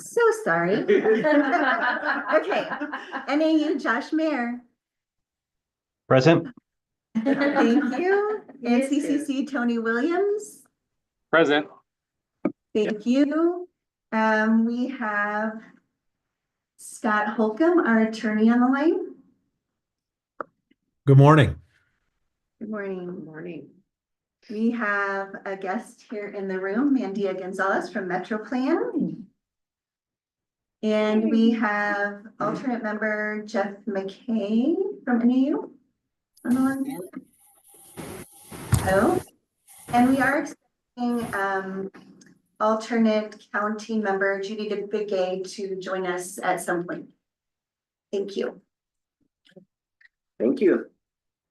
So sorry. Okay, NAU Josh Mayer. Present. Thank you. NCCC Tony Williams. Present. Thank you. We have Scott Holcomb, our attorney, on the line. Good morning. Good morning. Good morning. We have a guest here in the room, Mandia Gonzalez from Metro Plan. And we have alternate member Jeff McKay from NAU on the line. Oh, and we are expecting alternate county member Judy DeBigay to join us at some point. Thank you. Thank you.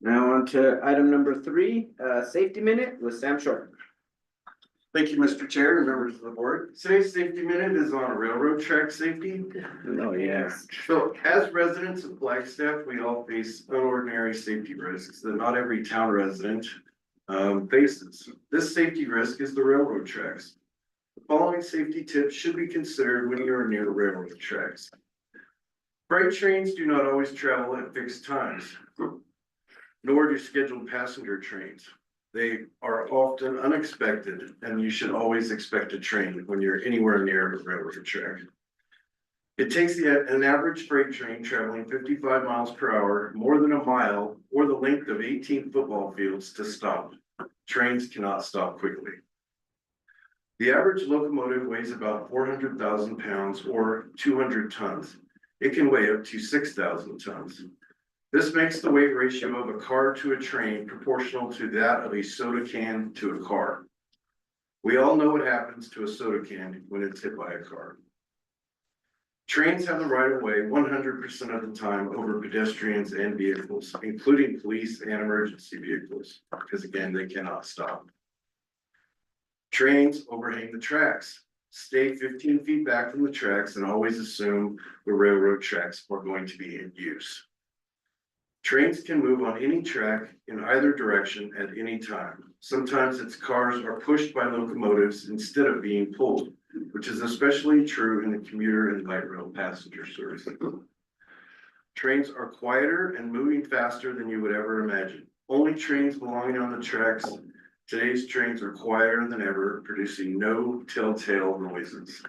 Now on to item number 3, safety minute with Sam Short. Thank you, Mr. Chair and members of the board. Today's safety minute is on railroad track safety. Oh, yes. So as residents of Flagstaff, we all face unordinary safety risks that not every town resident faces. This safety risk is the railroad tracks. The following safety tips should be considered when you are near railroad tracks. Freight trains do not always travel at fixed times, nor do scheduled passenger trains. They are often unexpected, and you should always expect a train when you're anywhere near a railroad track. It takes an average freight train traveling 55 miles per hour, more than a mile, or the length of 18 football fields to stop. Trains cannot stop quickly. The average locomotive weighs about 400,000 pounds or 200 tons. It can weigh up to 6,000 tons. This makes the weight ratio of a car to a train proportional to that of a soda can to a car. We all know what happens to a soda can when it's hit by a car. Trains have the right of way 100% of the time over pedestrians and vehicles, including police and emergency vehicles, because again, they cannot stop. Trains overhang the tracks. Stay 15 feet back from the tracks and always assume the railroad tracks are going to be in use. Trains can move on any track in either direction at any time. Sometimes its cars are pushed by locomotives instead of being pulled, which is especially true in the commuter and light rail passenger service. Trains are quieter and moving faster than you would ever imagine. Only trains belonging on the tracks. Today's trains are quieter than ever, producing no telltale noises.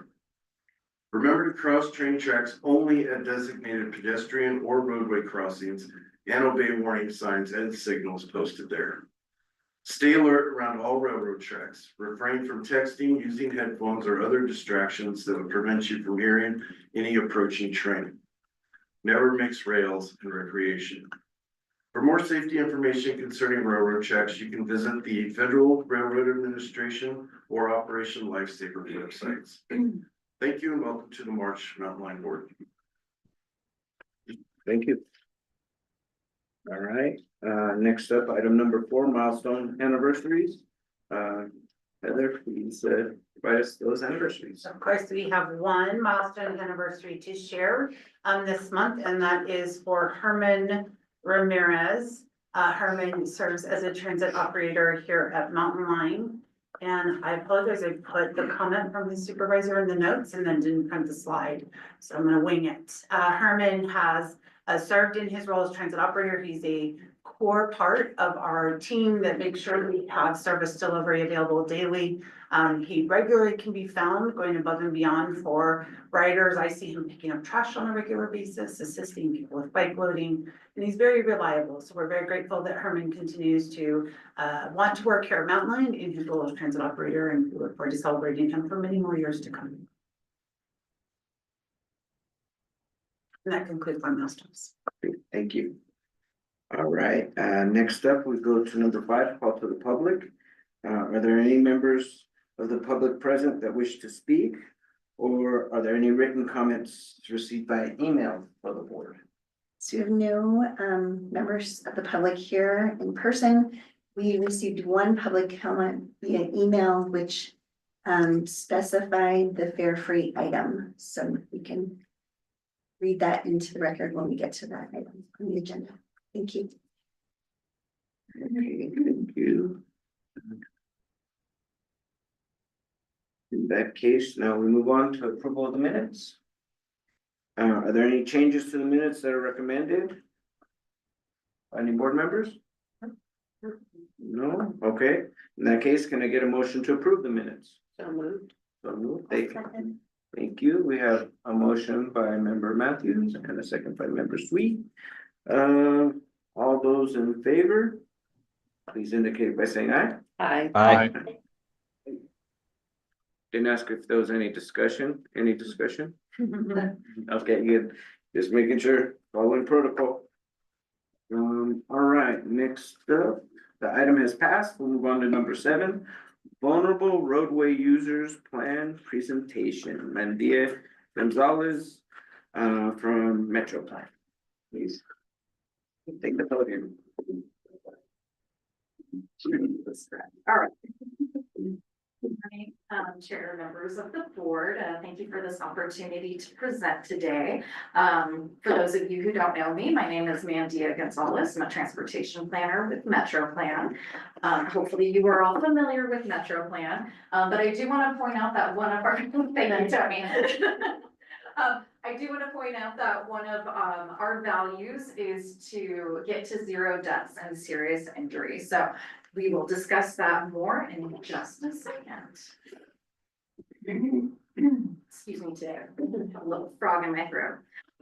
Remember to cross train tracks only at designated pedestrian or roadway crossings and obey warning signs and signals posted there. Stay alert around all railroad tracks. Refrain from texting, using headphones, or other distractions that would prevent you from hearing any approaching train. Never mix rails and recreation. For more safety information concerning railroad tracks, you can visit the Federal Railroad Administration or Operation Lifesaver websites. Thank you and welcome to the March Mountain Line Board. Thank you. All right, next up, item number 4, milestone anniversaries. Heather, please provide us those anniversaries. Of course, we have one milestone anniversary to share this month, and that is for Herman Ramirez. Herman serves as a transit operator here at Mountain Line. And I apologize, I put the comment from his supervisor in the notes and then didn't print the slide. So I'm gonna wing it. Herman has served in his role as transit operator. He's a core part of our team that makes sure we have service delivery available daily. He regularly can be found going above and beyond for riders. I see him picking up trash on a regular basis, assisting people with bike loading, and he's very reliable. So we're very grateful that Herman continues to want to work here at Mountain Line in his role as transit operator, and we look forward to celebrating him for many more years to come. And that concludes my milestones. Thank you. All right, next up, we go to number 5, call to the public. Are there any members of the public present that wish to speak? Or are there any written comments received by email for the board? So we have no members of the public here in person. We received one public comment via email, which specified the fare free item. So we can read that into the record when we get to that item on the agenda. Thank you. Okay, thank you. In that case, now we move on to approval of the minutes. Are there any changes to the minutes that are recommended? Any board members? No, okay, in that case, can I get a motion to approve the minutes? So moved. So moved. Thank you, we have a motion by member Matthews and a second by member Sweet. All those in favor? Please indicate by saying aye. Aye. Aye. Didn't ask if there was any discussion, Okay, good, just making sure, following protocol. All right, next up, the item has passed, we'll move on to number 7. Vulnerable roadway users plan presentation, Mandia Gonzalez, from Metro Plan. Please. Take the podium. All right. Good morning, Chair, members of the board. Thank you for this opportunity to present today. For those of you who don't know me, my name is Mandia Gonzalez. I'm a transportation planner with Metro Plan. Hopefully you are all familiar with Metro Plan, but I do want to point out that one of our, thank you, Tony. I do want to point out that one of our values is to get to 0 deaths and serious injuries. So we will discuss that more in just a second. Excuse me today, a little frog in my throat.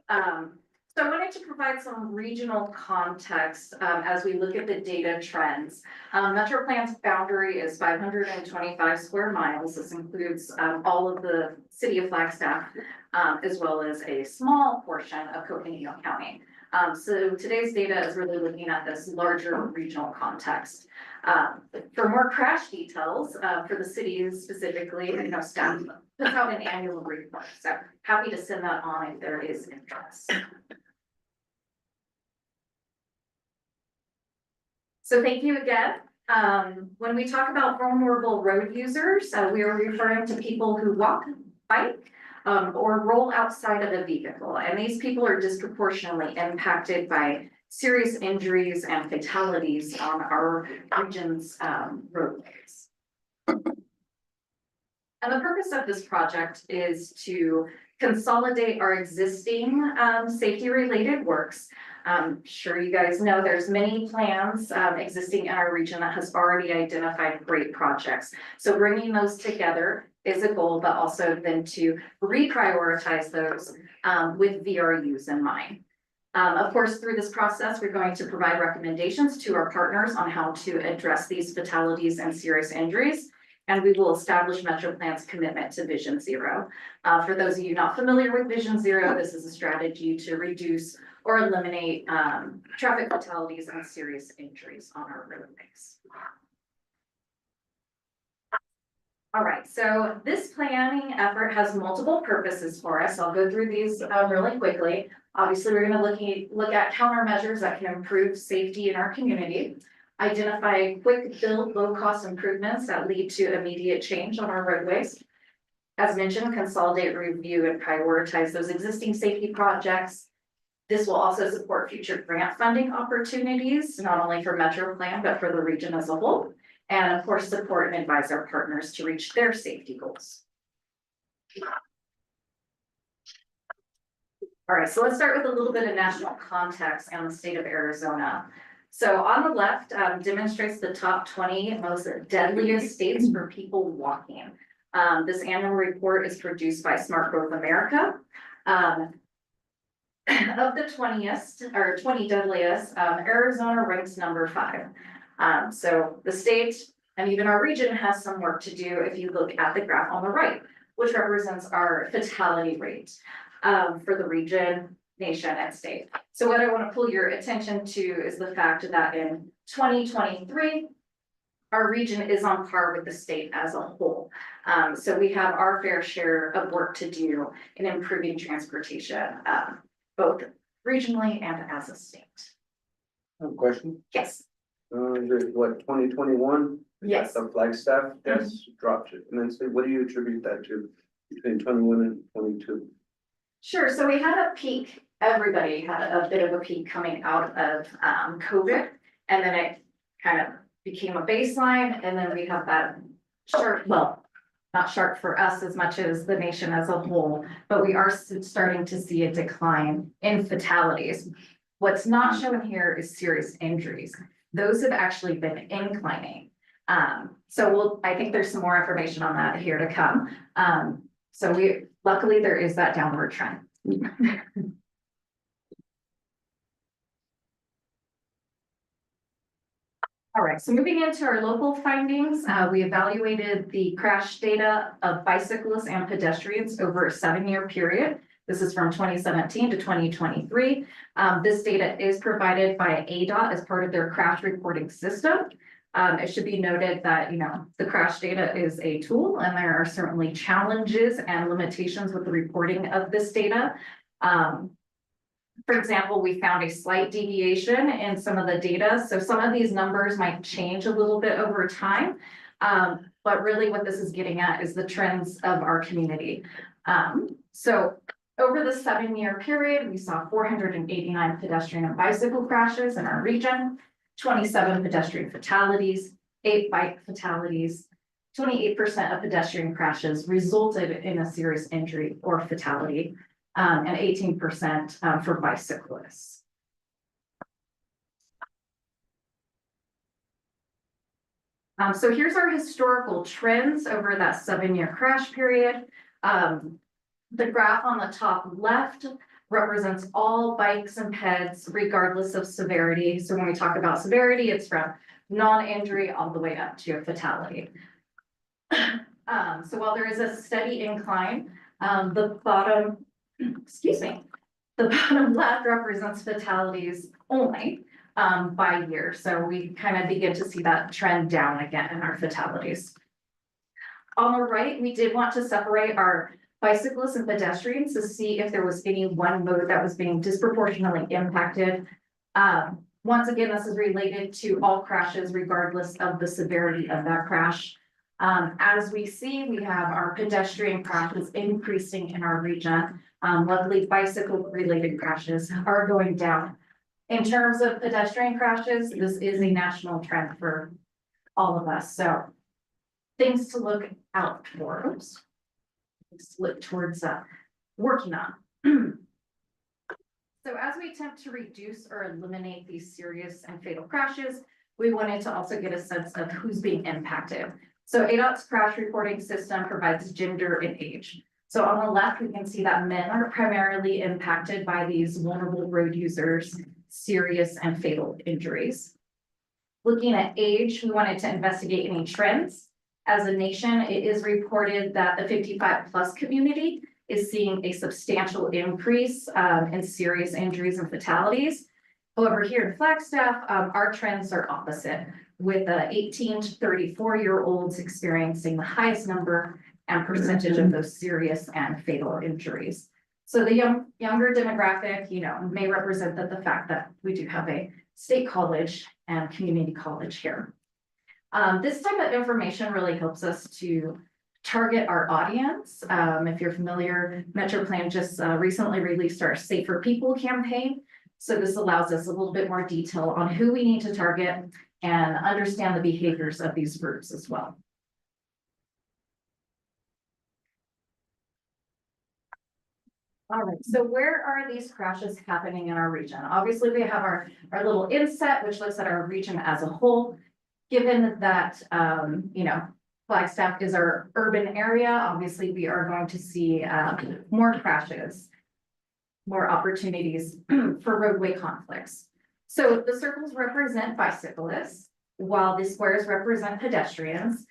So I wanted to provide some regional context as we look at the data trends. Metro Plan's boundary is 525 square miles. This includes all of the city of Flagstaff, as well as a small portion of Coconino County. So today's data is really looking at this larger regional context. For more crash details, for the cities specifically, I know staff puts out an annual report, so happy to send that on if there is interest. So thank you again. When we talk about vulnerable road users, we are referring to people who walk, bike, or roll outside of a vehicle. And these people are disproportionately impacted by serious injuries and fatalities on our region's roadways. And the purpose of this project is to consolidate our existing safety-related works. Sure you guys know there's many plans existing in our region that has already identified great projects. So bringing those together is a goal, but also then to reprioritize those with VRUs in mind. Of course, through this process, we're going to provide recommendations to our partners on how to address these fatalities and serious injuries. And we will establish Metro Plan's commitment to Vision Zero. For those of you not familiar with Vision Zero, this is a strategy to reduce or eliminate traffic fatalities and serious injuries on our roadways. All right, so this planning effort has multiple purposes for us. I'll go through these really quickly. Obviously, we're going to look at countermeasures that can improve safety in our community, identify quick build, low cost improvements that lead to immediate change on our roadways. As mentioned, consolidate, review, and prioritize those existing safety projects. This will also support future grant funding opportunities, not only for Metro Plan, but for the region as a whole. And of course, support and advise our partners to reach their safety goals. All right, so let's start with a little bit of national context and the state of Arizona. So on the left demonstrates the top 20 most deadliest states for people walking. This annual report is produced by Smart Growth America. Of the 20 deadliest, Arizona ranks number 5. So the state and even our region has some work to do if you look at the graph on the right, which represents our fatality rate for the region, nation, and state. So what I want to pull your attention to is the fact that in 2023, our region is on par with the state as a whole. So we have our fair share of work to do in improving transportation, both regionally and as a state. I have a question. Yes. What, 2021? Yes. The Flagstaff deaths dropped immensely. What do you attribute that to between 21 and 22? Sure. So we had a peak. Everybody had a bit of a peak coming out of COVID, and then it kind of became a baseline, and then we have that sharp, well, not sharp for us as much as the nation as a whole, but we are starting to see a decline in fatalities. What's not shown here is serious injuries. Those have actually been inclining. So I think there's some more information on that here to come. Luckily there is that downward trend. All right, so moving into our local findings, we evaluated the crash data of bicyclists and pedestrians over a 7-year period. This is from 2017 to 2023. This data is provided by ADOT as part of their crash reporting system. It should be noted that, the crash data is a tool and there are certainly challenges and limitations with the reporting of this data. For example, we found a slight deviation in some of the data. So some of these numbers might change a little bit over time. But really what this is getting at is the trends of our community. So over the 7-year period, we saw 489 pedestrian and bicycle crashes in our region, 27 pedestrian fatalities, 8 bike fatalities. 28% of pedestrian crashes resulted in a serious injury or fatality. And 18% for bicyclists. So here's our historical trends over that 7-year crash period. The graph on the top left represents all bikes and peds regardless of severity. So when we talk about severity, it's from non-injury all the way up to a fatality. So while there is a steady incline, the bottom left represents fatalities only by year. So we kind of begin to see that trend down again in our fatalities. On the right, we did want to separate our bicyclists and pedestrians to see if there was any one mode that was being disproportionately impacted. Once again, this is related to all crashes regardless of the severity of that crash. As we see, we have our pedestrian crashes increasing in our region. Luckily, bicycle-related crashes are going down. In terms of pedestrian crashes, this is a national trend for all of us. So things to look out for. Things to look towards working on. So as we attempt to reduce or eliminate these serious and fatal crashes, we wanted to also get a sense of who's being impacted. So ADOT's crash reporting system provides gender and age. So on the left, we can see that men are primarily impacted by these vulnerable road users, serious and fatal injuries. Looking at age, we wanted to investigate any trends. As a nation, it is reported that the 55+ community is seeing a substantial increase in serious injuries and fatalities. However, here in Flagstaff, our trends are opposite, with 18 to 34-year-olds experiencing the highest number and percentage of those serious and fatal injuries. So the younger demographic, may represent the fact that we do have a state college and community college here. This type of information really helps us to target our audience. If you're familiar, MetroPlan just recently released our Safer People campaign. So this allows us a little bit more detail on who we need to target and understand the behaviors of these groups as well. All right, so where are these crashes happening in our region? Obviously, we have our little inset, which looks at our region as a whole. Given that, Flagstaff is our urban area, obviously we are going to see more crashes, more opportunities for roadway conflicts. So the circles represent bicyclists, while the squares represent pedestrians.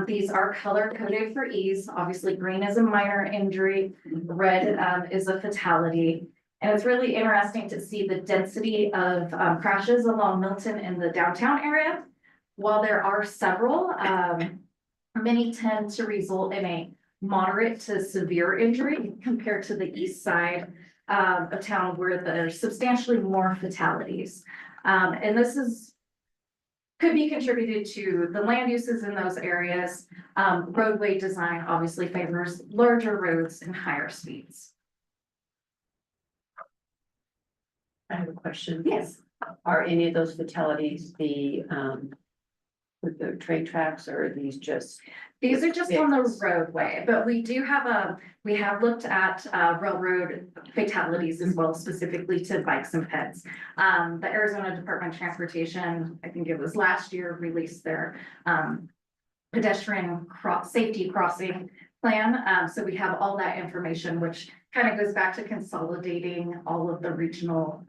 These are color coded for ease. Obviously, green is a minor injury, red is a fatality. And it's really interesting to see the density of crashes along Milton in the downtown area. While there are several, many tend to result in a moderate to severe injury compared to the east side of town where there's substantially more fatalities. And this could be contributed to the land uses in those areas. Roadway design obviously favors larger roads and higher speeds. I have a question. Yes. Are any of those fatalities the with the trade tracks, or are these just? These are just on the vehicles? roadway, but we do have we have looked at railroad fatalities as well, specifically to bikes and peds. The Arizona Department of Transportation, I think it was last year, released their pedestrian safety crossing plan. So we have all that information, which kind of goes back to consolidating all of the regional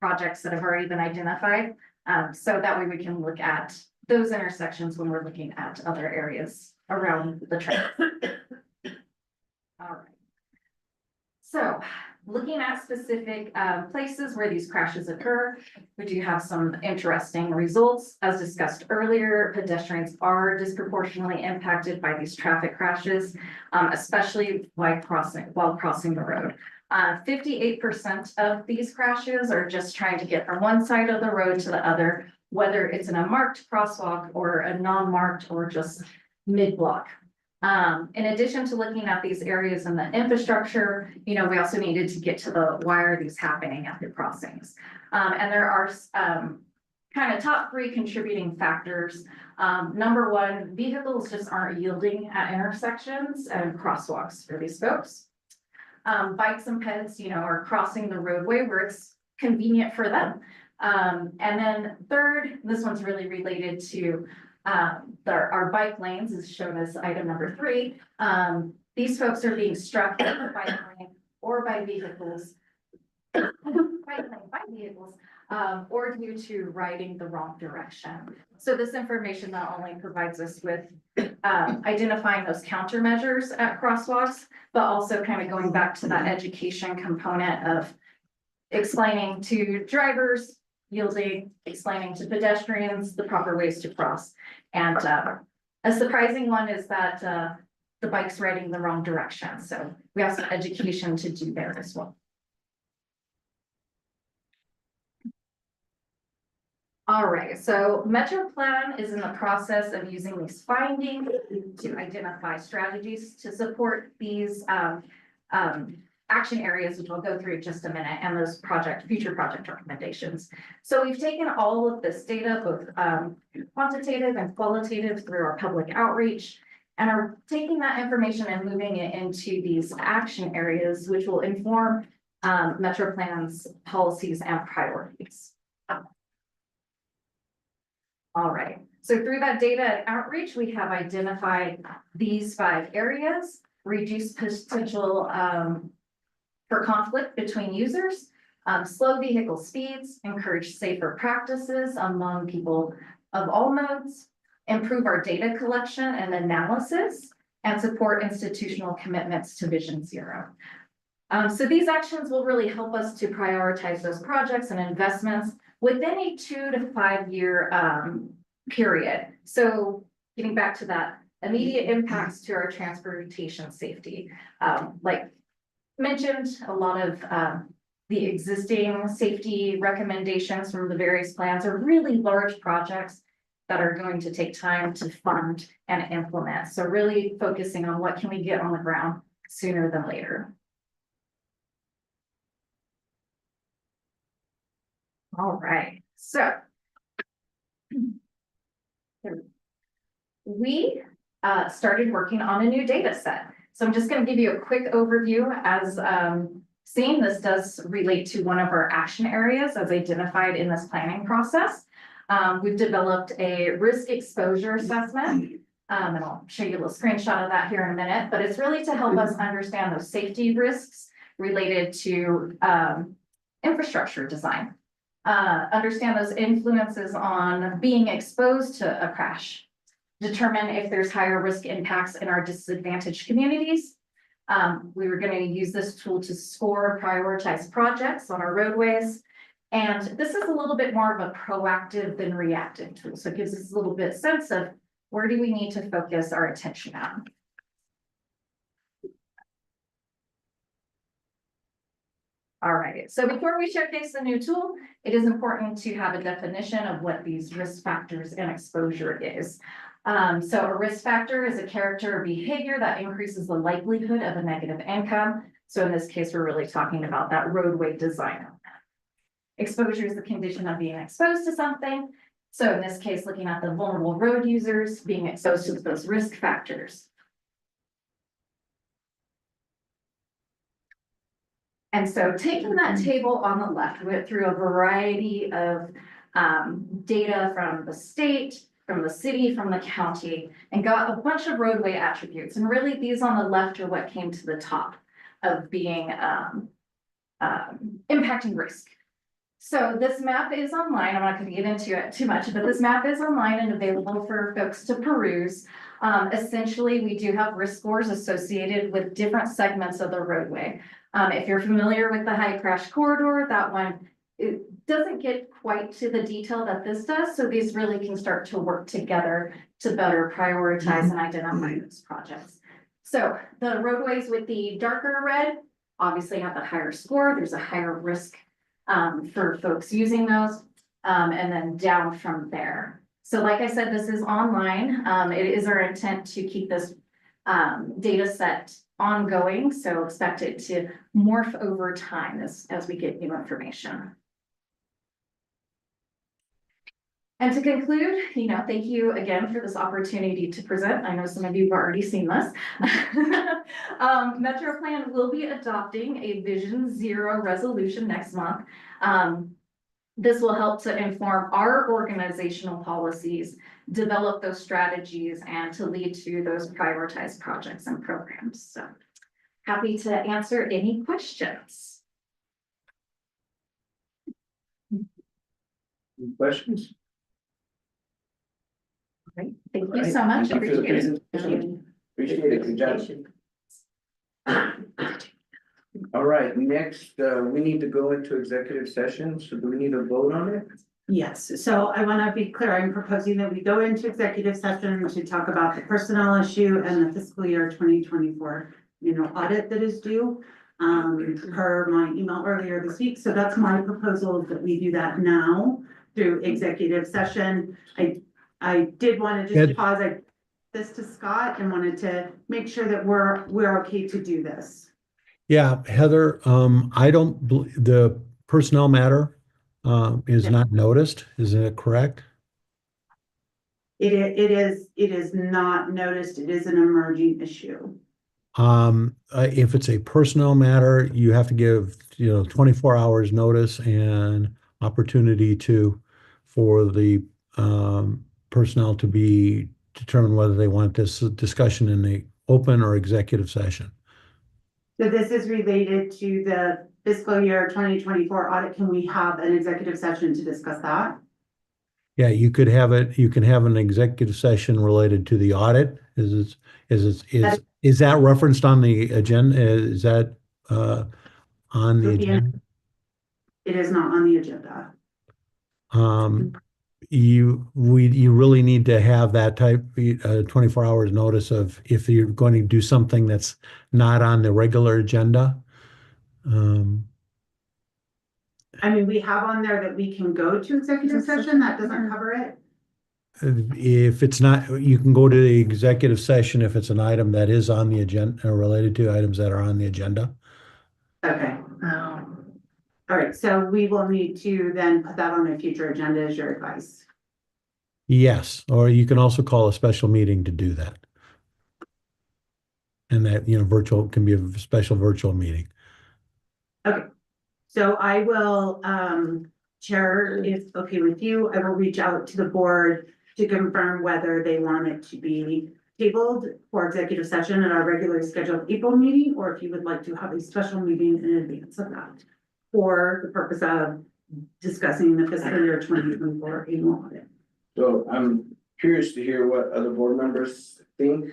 projects that have already been identified. So that way we can look at those intersections when we're looking at other areas around the track. All right. So looking at specific places where these crashes occur, we do have some interesting results. As discussed earlier, pedestrians are disproportionately impacted by these traffic crashes, especially while crossing the road. 58% of these crashes are just trying to get from one side of the road to the other, whether it's in a marked crosswalk or a non-marked or just mid-block. In addition to looking at these areas in the infrastructure, we also needed to get to the why are these happening at the crossings. And there are kind of top 3 contributing factors. Number 1, vehicles just aren't yielding at intersections and crosswalks for these folks. Bikes and peds, are crossing the roadway where it's convenient for them. And then third, this one's really related to our bike lanes, is shown as item number 3. These folks are being struck by the bike lane or by vehicles, or due to riding the wrong direction. So this information not only provides us with identifying those countermeasures at crosswalks, but also kind of going back to that education component of explaining to drivers, yielding, explaining to pedestrians the proper ways to cross. And a surprising one is that the bike's riding the wrong direction. So we have some education to do there as well. All right, so MetroPlan is in the process of using these findings to identify strategies to support these action areas, which we'll go through in just a minute, and those future project recommendations. So we've taken all of this data, both quantitative and qualitative, through our public outreach, and are taking that information and moving it into these action areas, which will inform MetroPlan's policies and priorities. All right, so through that data and outreach, we have identified these 5 areas: reduce potential for conflict between users, slow vehicle speeds, encourage safer practices among people of all modes, improve our data collection and analysis, and support institutional commitments to Vision Zero. So these actions will really help us to prioritize those projects and investments within a 2 to 5 year period. So getting back to that, immediate impacts to our transportation safety. Like mentioned, a lot of the existing safety recommendations from the various plans are really large projects that are going to take time to fund and implement. So really focusing on what can we get on the ground sooner than later. All right, so we started working on a new data set. So I'm just going to give you a quick overview. As seen, this does relate to one of our action areas as identified in this planning process. We've developed a risk exposure assessment, and I'll show you a little screenshot of that here in a minute, but it's really to help us understand those safety risks related to infrastructure design. Understand those influences on being exposed to a crash, determine if there's higher risk impacts in our disadvantaged communities. We were going to use this tool to score prioritized projects on our roadways. And this is a little bit more of a proactive than reactive tool. So it gives us a little bit sense of where do we need to focus our attention on. All right, so before we showcase the new tool, it is important to have a definition of what these risk factors and exposure is. So a risk factor is a character or behavior that increases the likelihood of a negative outcome. So in this case, we're really talking about that roadway design. Exposure is the condition of being exposed to something, So in this case, looking at the vulnerable road users being exposed to those risk factors. And so taking that table on the left, we went through a variety of data from the state, from the city, from the county, and got a bunch of roadway attributes. And really these on the left are what came to the top of being impacting risk. So this map is online. I'm not going to get into it too much, but this map is online and available for folks to peruse. Essentially, we do have risk scores associated with different segments of the roadway. If you're familiar with the high crash corridor, that one, it doesn't get quite to the detail that this does. So these really can start to work together to better prioritize and identify those projects. So the roadways with the darker red obviously have the higher score. There's a higher risk for folks using those, and then down from there. So like I said, this is online. It is our intent to keep this data set ongoing, so expect it to morph over time as we get new information. And to conclude, thank you again for this opportunity to present. I know some of you have already seen this. Metro Plan will be adopting a Vision Zero resolution next month. This will help to inform our organizational policies, develop those strategies, and to lead to those prioritized projects and programs. So happy to answer any questions. Any questions? Great. Thank you so much. Thank you for the Appreciate it. presentation. Appreciate it, good job. All right, next, we need to go into executive session, so do we need to vote on it? Yes, so I want to be clear, I'm proposing that we go into executive session to talk about the personnel issue and the fiscal year 2024, audit that is due. Per my email earlier this week, so that's my proposal that we do that now through executive session. I did want to just pause this to Scott and wanted to make sure that we're okay to do this. Yeah, Heather, I don't, the personnel matter is not noticed, isn't it correct? It is not noticed. It is an emerging issue. If it's a personnel matter, you have to give, 24 hours notice and opportunity for the personnel to be determined whether they want this discussion in the open or executive session. So this is related to the fiscal year 2024 audit. Can we have an executive session to discuss that? Yeah, you can have an executive session related to the audit. Is that referenced on the agenda? Is that on the agenda? It is not on the agenda. You really need to have that type 24 hours notice of if you're going to do something that's not on the regular agenda. I mean, we have on there that we can go to executive session. That doesn't cover it. If it's not, you can go to the executive session if it's an item that is on the agenda or related to items that are on the agenda. Okay. All right, so we will need to then put that on a future agenda as your advice. Yes, or you can also call a special meeting to do that. And that, virtual can be a special virtual meeting. Okay, so I will, Chair, if okay with you, I will reach out to the board to confirm whether they want it to be tabled for executive session at our regularly scheduled April meeting, or if you would like to have a special meeting in advance of that for the purpose of discussing the fiscal year 2024 annual audit. So I'm curious to hear what other board members think.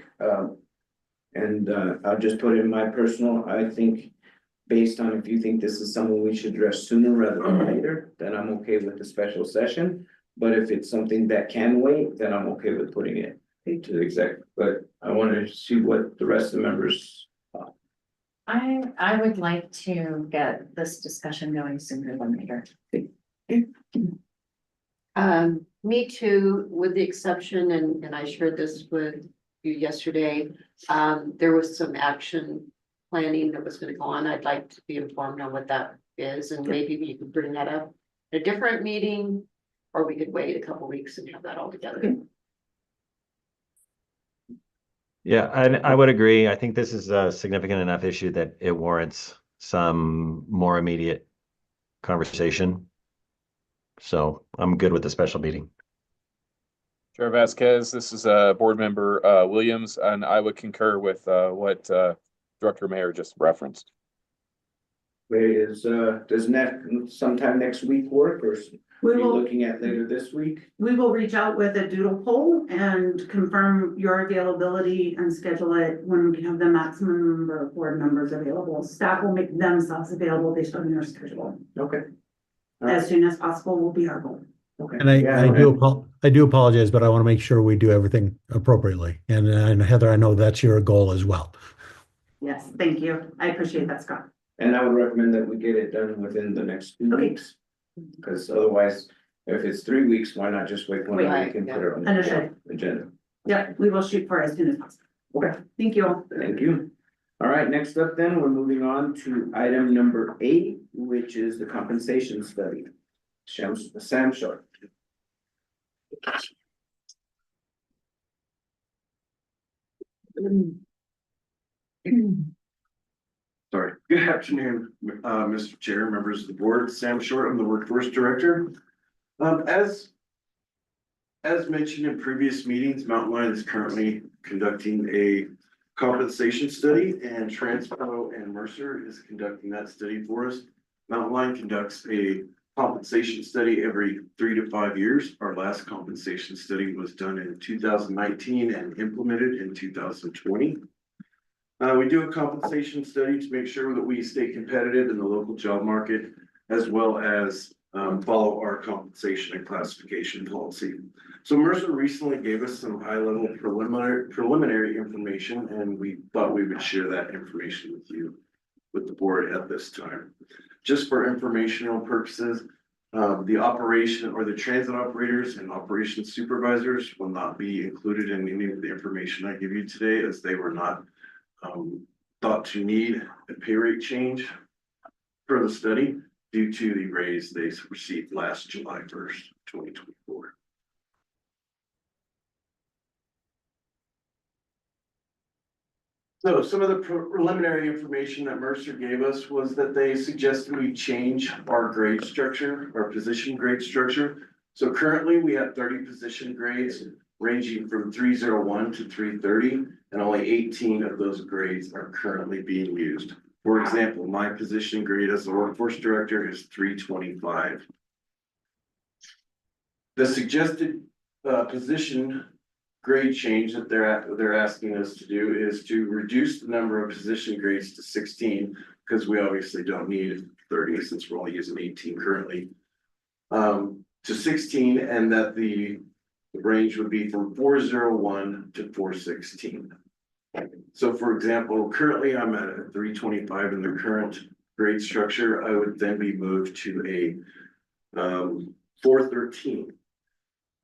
And I'll just put in my personal, I think, based on if you think this is something we should address sooner rather than later, then I'm okay with the special session. But if it's something that can wait, then I'm okay with putting it into the exec. But I want to see what the rest of the members thought. I would like to get this discussion going sooner than later. Me too, with the exception, and I shared this with you yesterday, there was some action planning that was gonna go on. I'd like to be informed on what that is, and maybe you could bring that up at a different meeting. Or we could wait a couple weeks and have that all together. Yeah, and I would agree. I think this is a significant enough issue that it warrants some more immediate conversation. So I'm good with the special meeting. Chair Vasquez, this is board member Williams, and I would concur with what Director Mayor just referenced. Wait, does sometime next week work, or are We you will, looking at later this week? we will reach out with a doodle poll and confirm your availability and schedule it when we have the maximum number of board members available. Staff will make themselves available based on your schedule. Okay. As soon as possible will be our goal. Okay. And I do apologize, but I want to make sure we do everything appropriately. And Heather, I know that's your goal as well. Yes, thank you. I appreciate that, Scott. And I would recommend that we get it done within the next 2 Okay. weeks. Because otherwise, if it's 3 weeks, why not just wait 1 Wait, week and put it on understood. the agenda? Yep, we will shoot for it as soon as possible. Okay. Thank you. Thank you. All right, next up then, we're moving on to item number 8, which is the compensation study. Sam Short. Sorry. Good afternoon, Mr. Chair, members of the board. Sam Short, I'm the workforce director. As mentioned in previous meetings, Mountain Lion is currently conducting a compensation study, and Transpo and Mercer is conducting that study for us. Mountain Lion conducts a compensation study every 3 to 5 years. Our last compensation study was done in 2019 and implemented in 2020. We do a compensation study to make sure that we stay competitive in the local job market, as well as follow our compensation and classification policy. So Mercer recently gave us some high-level preliminary information, and we thought we would share that information with you, with the board at this time. Just for informational purposes, the operation or the transit operators and operations supervisors will not be included in any of the information I give you today, as they were not thought to need a pay rate change for the study due to the raise they received last July 1st, 2024. So some of the preliminary information that Mercer gave us was that they suggested we change our grade structure, our position grade structure. So currently we have 30 position grades ranging from 301 to 330, and only 18 of those grades are currently being used. For example, my position grade as the workforce director is 325. The suggested position grade change that they're asking us to do is to reduce the number of position grades to 16, because we obviously don't need 30 since we're only using 18 currently, to 16, and that the range would be from 401 to 416. So for example, currently I'm at a 325 in the current grade structure. I would then be moved to a 413.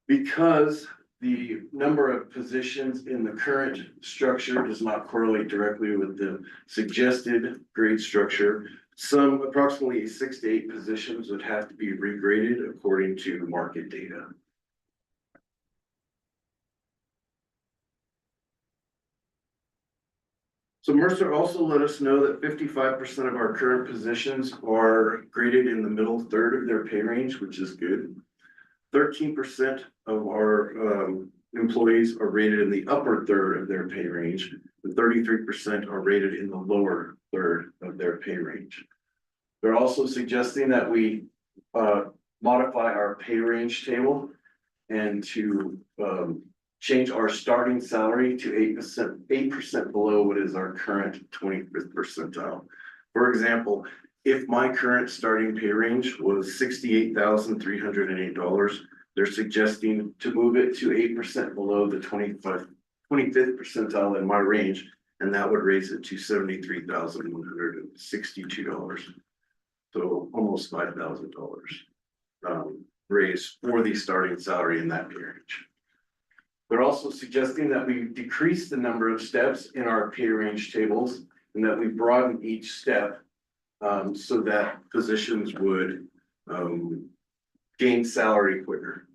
Because the number of positions in the current structure does not correlate directly with the suggested grade structure, approximately 6 to 8 positions would have to be regraded according to market data. So Mercer also let us know that 55% of our current positions are graded in the middle third of their pay range, which is good. 13% of our employees are rated in the upper third of their pay range, and 33% are rated in the lower third of their pay range. They're also suggesting that we modify our pay range table and to change our starting salary to 8% below what is our current 25th percentile. For example, if my current starting pay range was $68,308, they're suggesting to move it to 8% below the 25th percentile in my range, and that would raise it to $73,162. So almost $5,000 raise for the starting salary in that pay range. They're also suggesting that we decrease the number of steps in our pay range tables and that we broaden each step so that positions would gain salary quicker.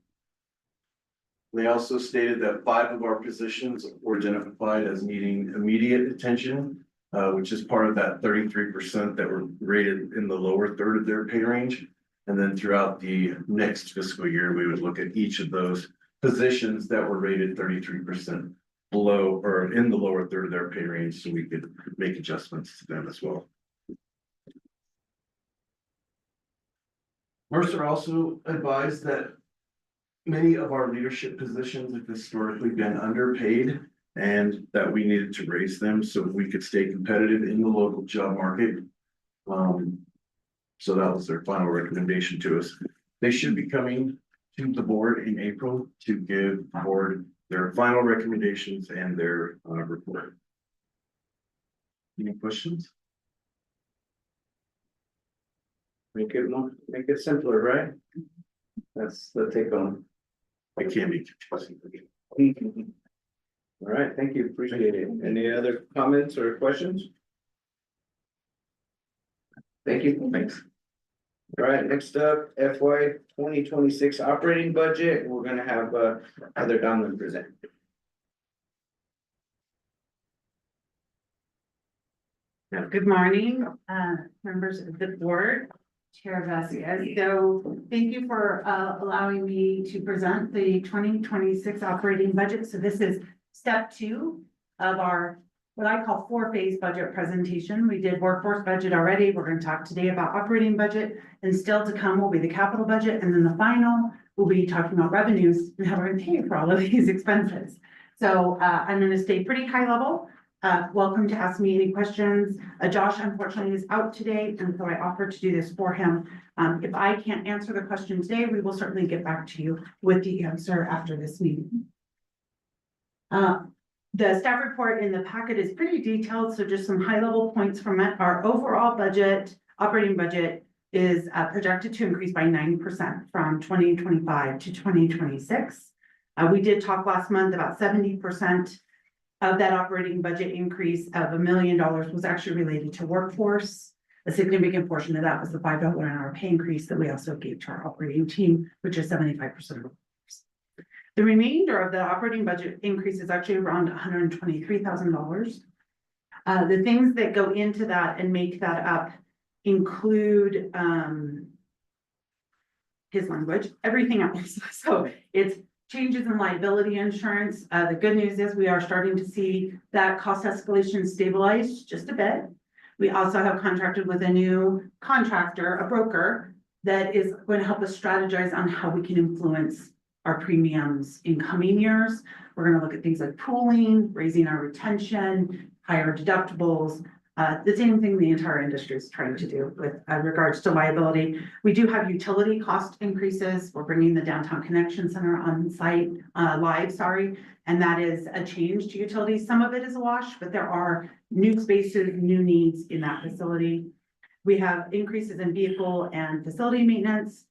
They also stated that 5 of our positions were identified as needing immediate attention, which is part of that 33% that were rated in the lower third of their pay range. And then throughout the next fiscal year, we would look at each of those positions that were rated 33% below or in the lower third of their pay range, so we could make adjustments to them as well. Mercer also advised that many of our leadership positions have historically been underpaid and that we needed to raise them so we could stay competitive in the local job market. So that was their final recommendation to us. They should be coming to the board in April to give the board their final recommendations and their report. Any questions? Make it simpler, right? That's the take home. I can't be confusing. All right, thank you, appreciate it. Any other comments or questions? Thank you. Thanks. All right, next up, FY 2026 operating budget. We're gonna have Heather Donlin present. Good morning, members of the board, Chair Vasquez. So thank you for allowing me to present the 2026 operating budget. So this is step 2 of our, what I call 4-phase budget presentation. We did workforce budget already. We're going to talk today about operating budget, and still to come will be the capital budget. And then the final will be talking about revenues and how we're going to pay for all of these expenses. So I'm going to stay pretty high level. Welcome to ask me any questions. Josh unfortunately is out today, and so I offered to do this for him. If I can't answer the question today, we will certainly get back to you with the answer after this meeting. The staff report in the packet is pretty detailed, so just some high level points from it. Our overall budget, operating budget, is projected to increase by 9% from 2025 to 2026. We did talk last month about 70% of that operating budget increase of $1 million was actually related to workforce. A significant portion of that was the $5 an hour pay increase that we also gave to our operating team, which is 75% of workforce. The remainder of the operating budget increase is actually around $123,000. The things that go into that and make that up include his language, everything else. So it's changes in liability insurance. The good news is we are starting to see that cost escalation stabilize just a bit. We also have contracted with a new contractor, a broker, that is going to help us strategize on how we can influence our premiums in coming years. We're going to look at things like pooling, raising our retention, higher deductibles, the same thing the entire industry is trying to do with regards to liability. We do have utility cost increases. We're bringing the Downtown Connection Center on site, live, and that is a change to utilities. Some of it is a wash, but there are new spaces, new needs in that facility. We have increases in vehicle and facility maintenance,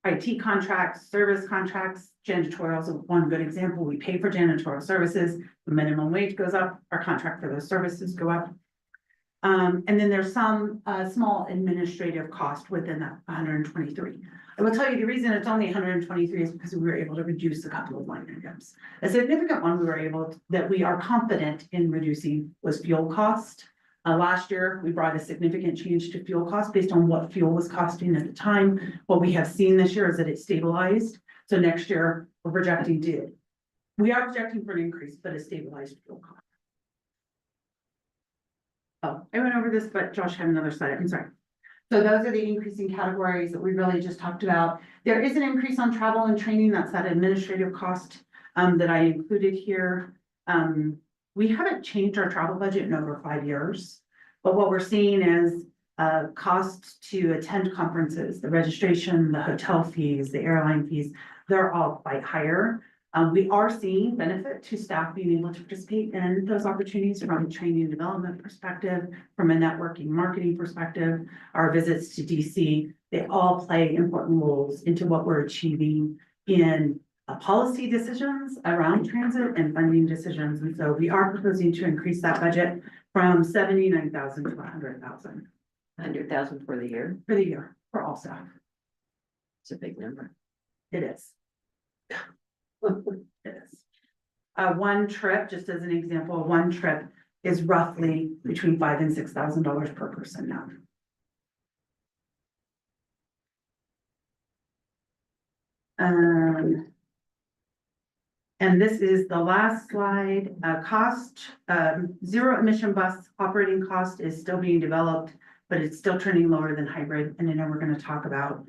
IT contracts, service contracts. Janitorial is one good example. We pay for janitorial services. The minimum wage goes up. Our contract for those services go up. And then there's some small administrative cost within that 123. I will tell you the reason it's only 123 is because we were able to reduce a couple of line items. A significant one that we are confident in reducing was fuel cost. Last year, we brought a significant change to fuel cost based on what fuel was costing at the time. What we have seen this year is that it stabilized. So next year, we are projecting for an increase, but a stabilized fuel cost. Oh, I went over this, but Josh had another slide. I'm sorry. So those are the increasing categories that we really just talked about. There is an increase on travel and training. That's that administrative cost that I included here. We haven't changed our travel budget in over 5 years, but what we're seeing is costs to attend conferences, the registration, the hotel fees, the airline fees, they're all quite higher. We are seeing benefit to staff being able to participate in those opportunities from a training and development perspective, from a networking marketing perspective. Our visits to DC, they all play important roles into what we're achieving in policy decisions around transit and funding decisions. And so we are proposing to increase that budget from 79,000 to 100,000. 100,000 for the year. For the year, for all staff. It's a big number. It is. It is. One trip, just as an example, one trip is roughly between $5,000 and $6,000 per person now. And this is the last slide, cost, zero emission bus operating cost is still being developed, but it's still trending lower than hybrid. And I know we're gonna talk about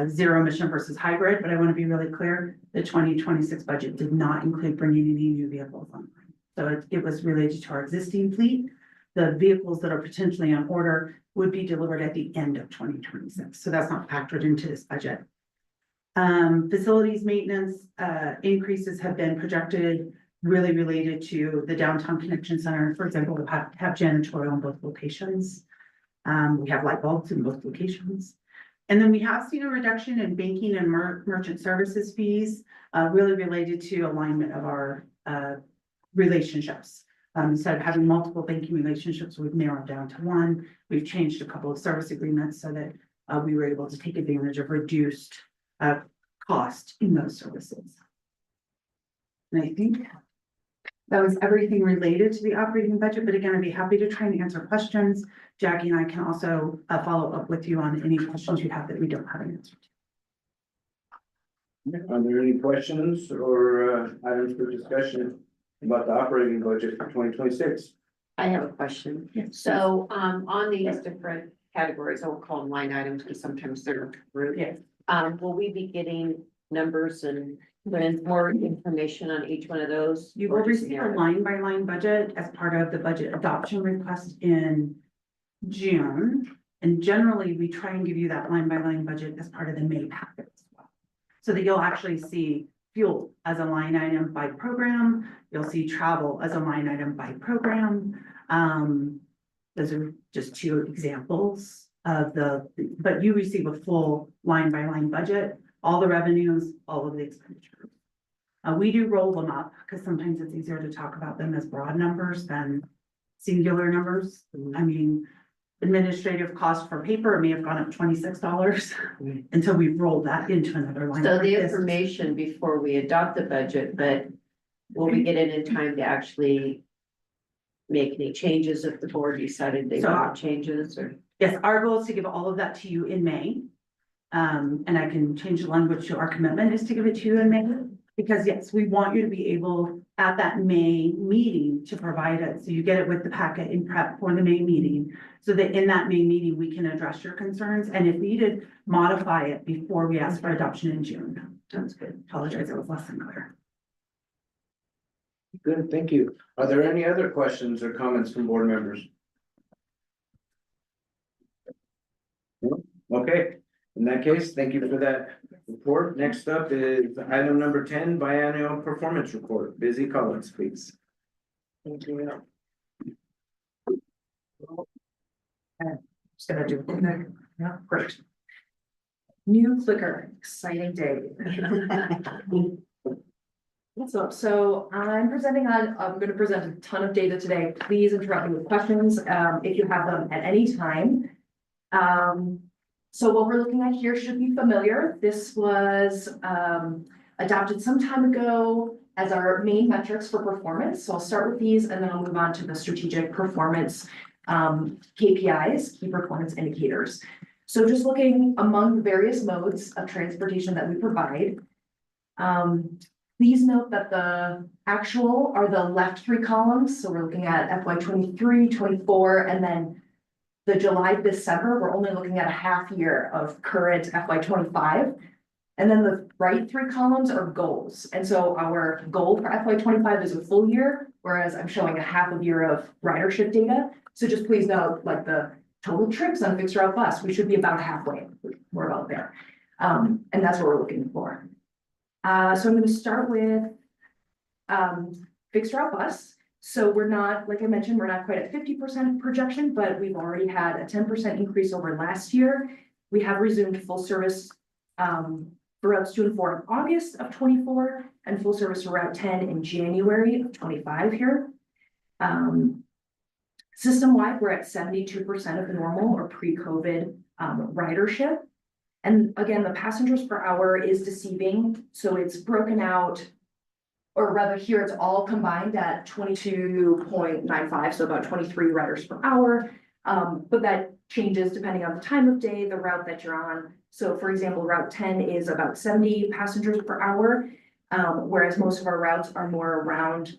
zero emission versus hybrid, but I want to be really clear, the 2026 budget did not include bringing any new vehicles online. So it was related to our existing fleet. The vehicles that are potentially on order would be delivered at the end of 2026. So that's not factored into this budget. Facilities maintenance, increases have been projected really related to the downtown connection center. For example, we have janitorial in both locations. We have light bulbs in both locations. And then we have seen a reduction in banking and merchant services fees, really related to alignment of our, relationships. Instead of having multiple banking relationships, we've narrowed down to one. We've changed a couple of service agreements so that, we were able to take advantage of reduced, cost in those services. And I think that was everything related to the operating budget, but again, I'd be happy to try and answer questions. Jackie and I can also follow up with you on any questions you have that we don't have an answer to. Are there any questions or items for discussion about the operating budget for 2026? I have a question. Yes. So, on these different categories, I will call them line items because sometimes they're grouped. Yes. Will we be getting numbers and then more information on each one of those? You will Or just receive a narrative? line by line budget as part of the budget adoption request in June. And generally, we try and give you that line by line budget as part of the May packet as well. So that you'll actually see fuel as a line item by program. You'll see travel as a line item by program. Those are just two examples of but you receive a full line by line budget, all the revenues, all of the expenditures. We do roll them up because sometimes it's easier to talk about them as broad numbers than singular numbers. I mean, administrative cost for paper may have gone up $26 until we rolled that into another line. So the like this. information before we adopt the budget, but will we get it in time to actually make any changes if the board decided they So- want changes or? Yes, our goal is to give all of that to you in May. And I can change the language to our commitment is to give it to you in May. Because yes, we want you to be able at that May meeting to provide it. So you get it with the packet in prep for the May meeting. So that in that May meeting, we can address your concerns and if needed, modify it before we ask for adoption in June. Sounds good. Apologize, it was less than clear. Good, thank you. Are there any other questions or comments from board members? No? Okay, in that case, thank you for that report. Next up is item number 10, biannual performance report. Busy Collins, please. Thank you. Just gonna do it. Yeah, great. New clicker, exciting day. What's up? So I'm gonna present a ton of data today. Please interrupt me with questions, if you have them at any time. So what we're looking at here should be familiar. This was, adopted some time ago as our main metrics for performance. So I'll start with these and then I'll move on to the strategic performance, KPIs, key performance indicators. So just looking among the various modes of transportation that we provide. Please note that the actual are the left three columns. So we're looking at FY 23, 24, and then the July, December, we're only looking at a half year of current FY 25. And then the right three columns are goals. And so our goal for FY 25 is a full year, whereas I'm showing a half a year of ridership data. So just please note, like the total trips on fixed route bus, we should be about halfway. We're about there. And that's what we're looking for. So I'm going to start with fixed route bus. So we're not, like I mentioned, we're not quite at 50% projection, but we've already had a 10% increase over last year. We have resumed full service for routes 2 and 4 in August of 24 and full service for route 10 in January of 25 here. System wide, we're at 72% of the normal or pre-COVID ridership. And again, the passengers per hour is deceiving, so it's broken out. Or rather here, it's all combined at 22.95, so about 23 riders per hour. But that changes depending on the time of day, the route that you're on. So for example, Route 10 is about 70 passengers per hour. Whereas most of our routes are more around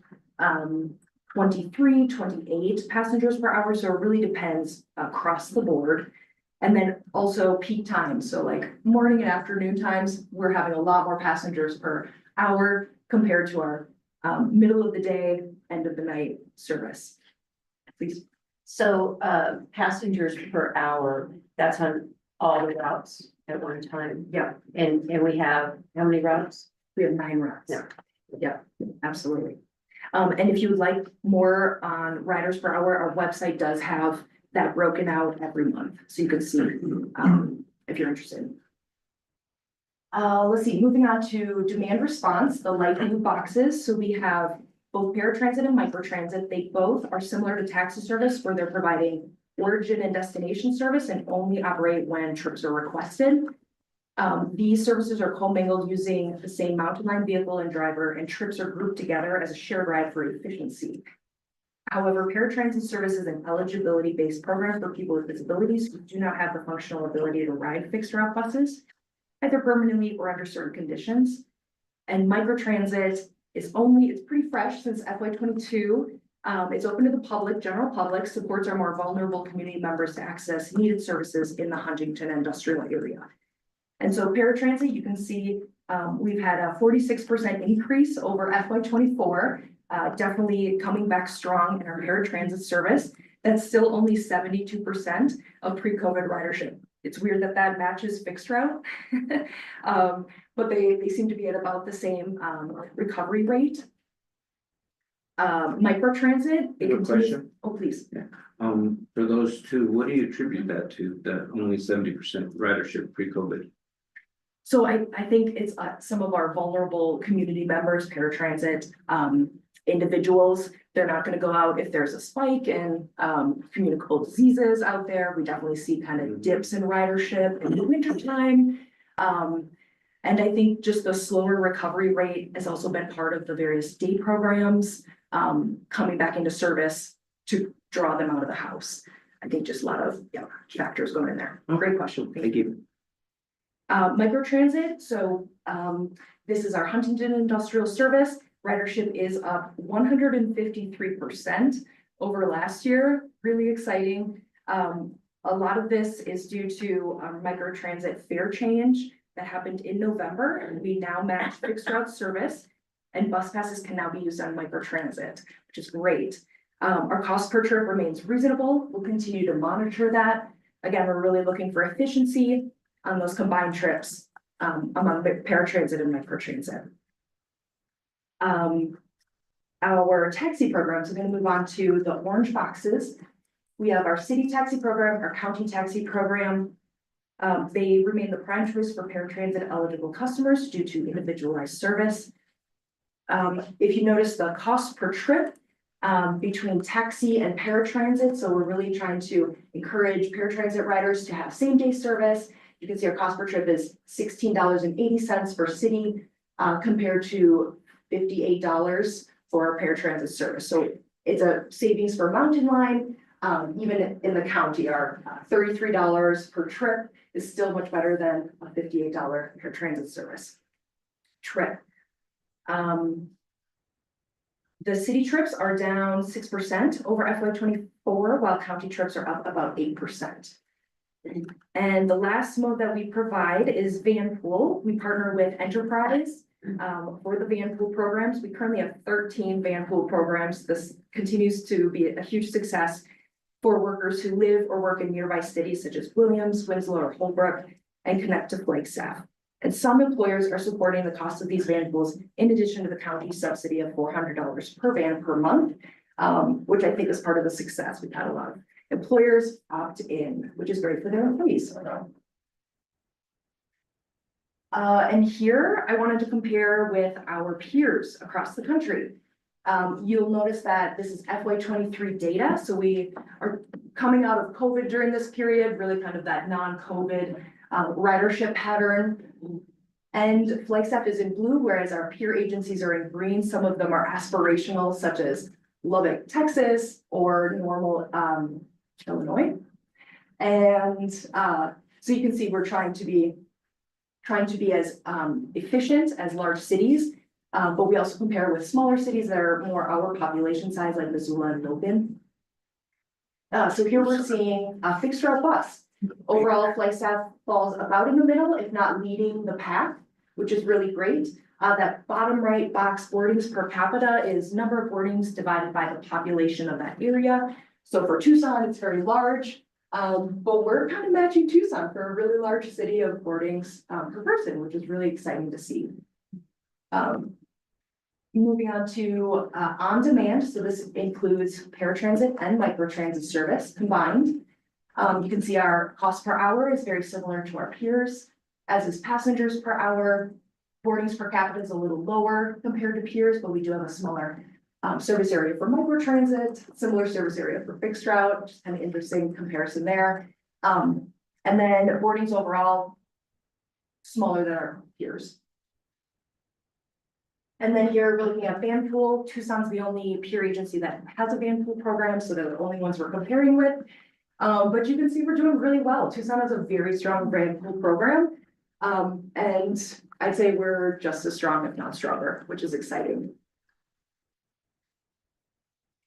23, 28 passengers per hour. So it really depends across the board. And then also peak times. So like morning and afternoon times, we're having a lot more passengers per hour compared to our middle of the day, end of the night service. Please. So, passengers per hour, that's on all the routes at one time. Yeah, And we have, how many routes? we have 9 routes. Yeah. Yeah, absolutely. And if you would like more on riders per hour, our website does have that broken out every month, so you can see, if you're interested. Let's see, moving on to demand response, the light blue boxes. So we have both paratransit and microtransit. They both are similar to taxi service where they're providing origin and destination service and only operate when trips are requested. These services are commingled using the same mountain line vehicle and driver, and trips are grouped together as a shared ride for efficiency. However, paratransit service is an eligibility-based program for people with disabilities who do not have the functional ability to ride fixed route buses, either permanently or under certain conditions. And microtransit is it's pretty fresh since FY 22. It's open to the public, general public, supports our more vulnerable community members to access needed services in the Huntington industrial area. And so paratransit, you can see, we've had a 46% increase over FY 24, definitely coming back strong in our paratransit service. That's still only 72% of pre-COVID ridership. It's weird that that matches fixed route. But they seem to be at about the same recovery rate. Microtransit. I have a question. Oh, please. For those two, what do you attribute that to, that only 70% ridership pre-COVID? So I think it's some of our vulnerable community members, paratransit, individuals. They're not gonna go out if there's a spike in communicable diseases out there. We definitely see kind of dips in ridership in the winter time. And I think just the slower recovery rate has also been part of the various day programs coming back into service to draw them out of the house. I think just a lot of factors going in there. Great question. Thank you. Microtransit, so this is our Huntington Industrial Service. Ridership is up 153% over last year, really exciting. A lot of this is due to microtransit fare change that happened in November, and we now match fixed route service, and bus passes can now be used on microtransit, which is great. Our cost per trip remains reasonable. We'll continue to monitor that. Again, we're really looking for efficiency on those combined trips among the paratransit and microtransit. Our taxi programs, we're going to move on to the orange boxes. We have our city taxi program, our county taxi program. They remain the prime choice for paratransit eligible customers due to individualized service. If you notice the cost per trip between taxi and paratransit, so we're really trying to encourage paratransit riders to have same day service. You can see our cost per trip is $16.80 for city compared to $58 for our paratransit service. So it's a savings for Mountain Line. Even in the county, our $33 per trip is still much better than a $58 paratransit service trip. The city trips are down 6% over FY 24, while county trips are up about 8%. And the last mode that we provide is van pool. We partner with Enterprise for the van pool programs. We currently have 13 van pool programs. This continues to be a huge success for workers who live or work in nearby cities such as Williams, Winslow, or Holbrook, and connect to Flagstaff. And some employers are supporting the cost of these van pools in addition to the county subsidy of $400 per van per month, which I think is part of the success. We've had a lot of employers opt in, which is great for their employees. And here I wanted to compare with our peers across the country. You'll notice that this is FY 23 data. So we are coming out of COVID during this period, really kind of that non-COVID ridership pattern. And Flagstaff is in blue, whereas our peer agencies are in green. Some of them are aspirational, such as Lubbock, Texas, or Normal, Illinois. And so you can see we're trying to be as efficient as large cities. But we also compare with smaller cities that are more our population size, like Missoula and Logan. So here we're seeing a fixed route bus. Overall, Flagstaff falls about in the middle, if not leading the pack, which is really great. That bottom right box, boardings per capita, is number of boardings divided by the population of that area. So for Tucson, it's very large, but we're kind of matching Tucson for a really large city of boardings per person, which is really exciting to see. Moving on to on demand. So this includes paratransit and microtransit service combined. You can see our cost per hour is very similar to our peers, as is passengers per hour. Boardings per capita is a little lower compared to peers, but we do have a smaller service area for microtransit, similar service area for fixed route, just kind of interesting comparison there. And then boardings overall, smaller than our peers. And then here we're looking at van pool. Tucson's the only peer agency that has a van pool program, so they're the only ones we're comparing with. But you can see we're doing really well. Tucson has a very strong van pool program. And I'd say we're just as strong, if not stronger, which is exciting.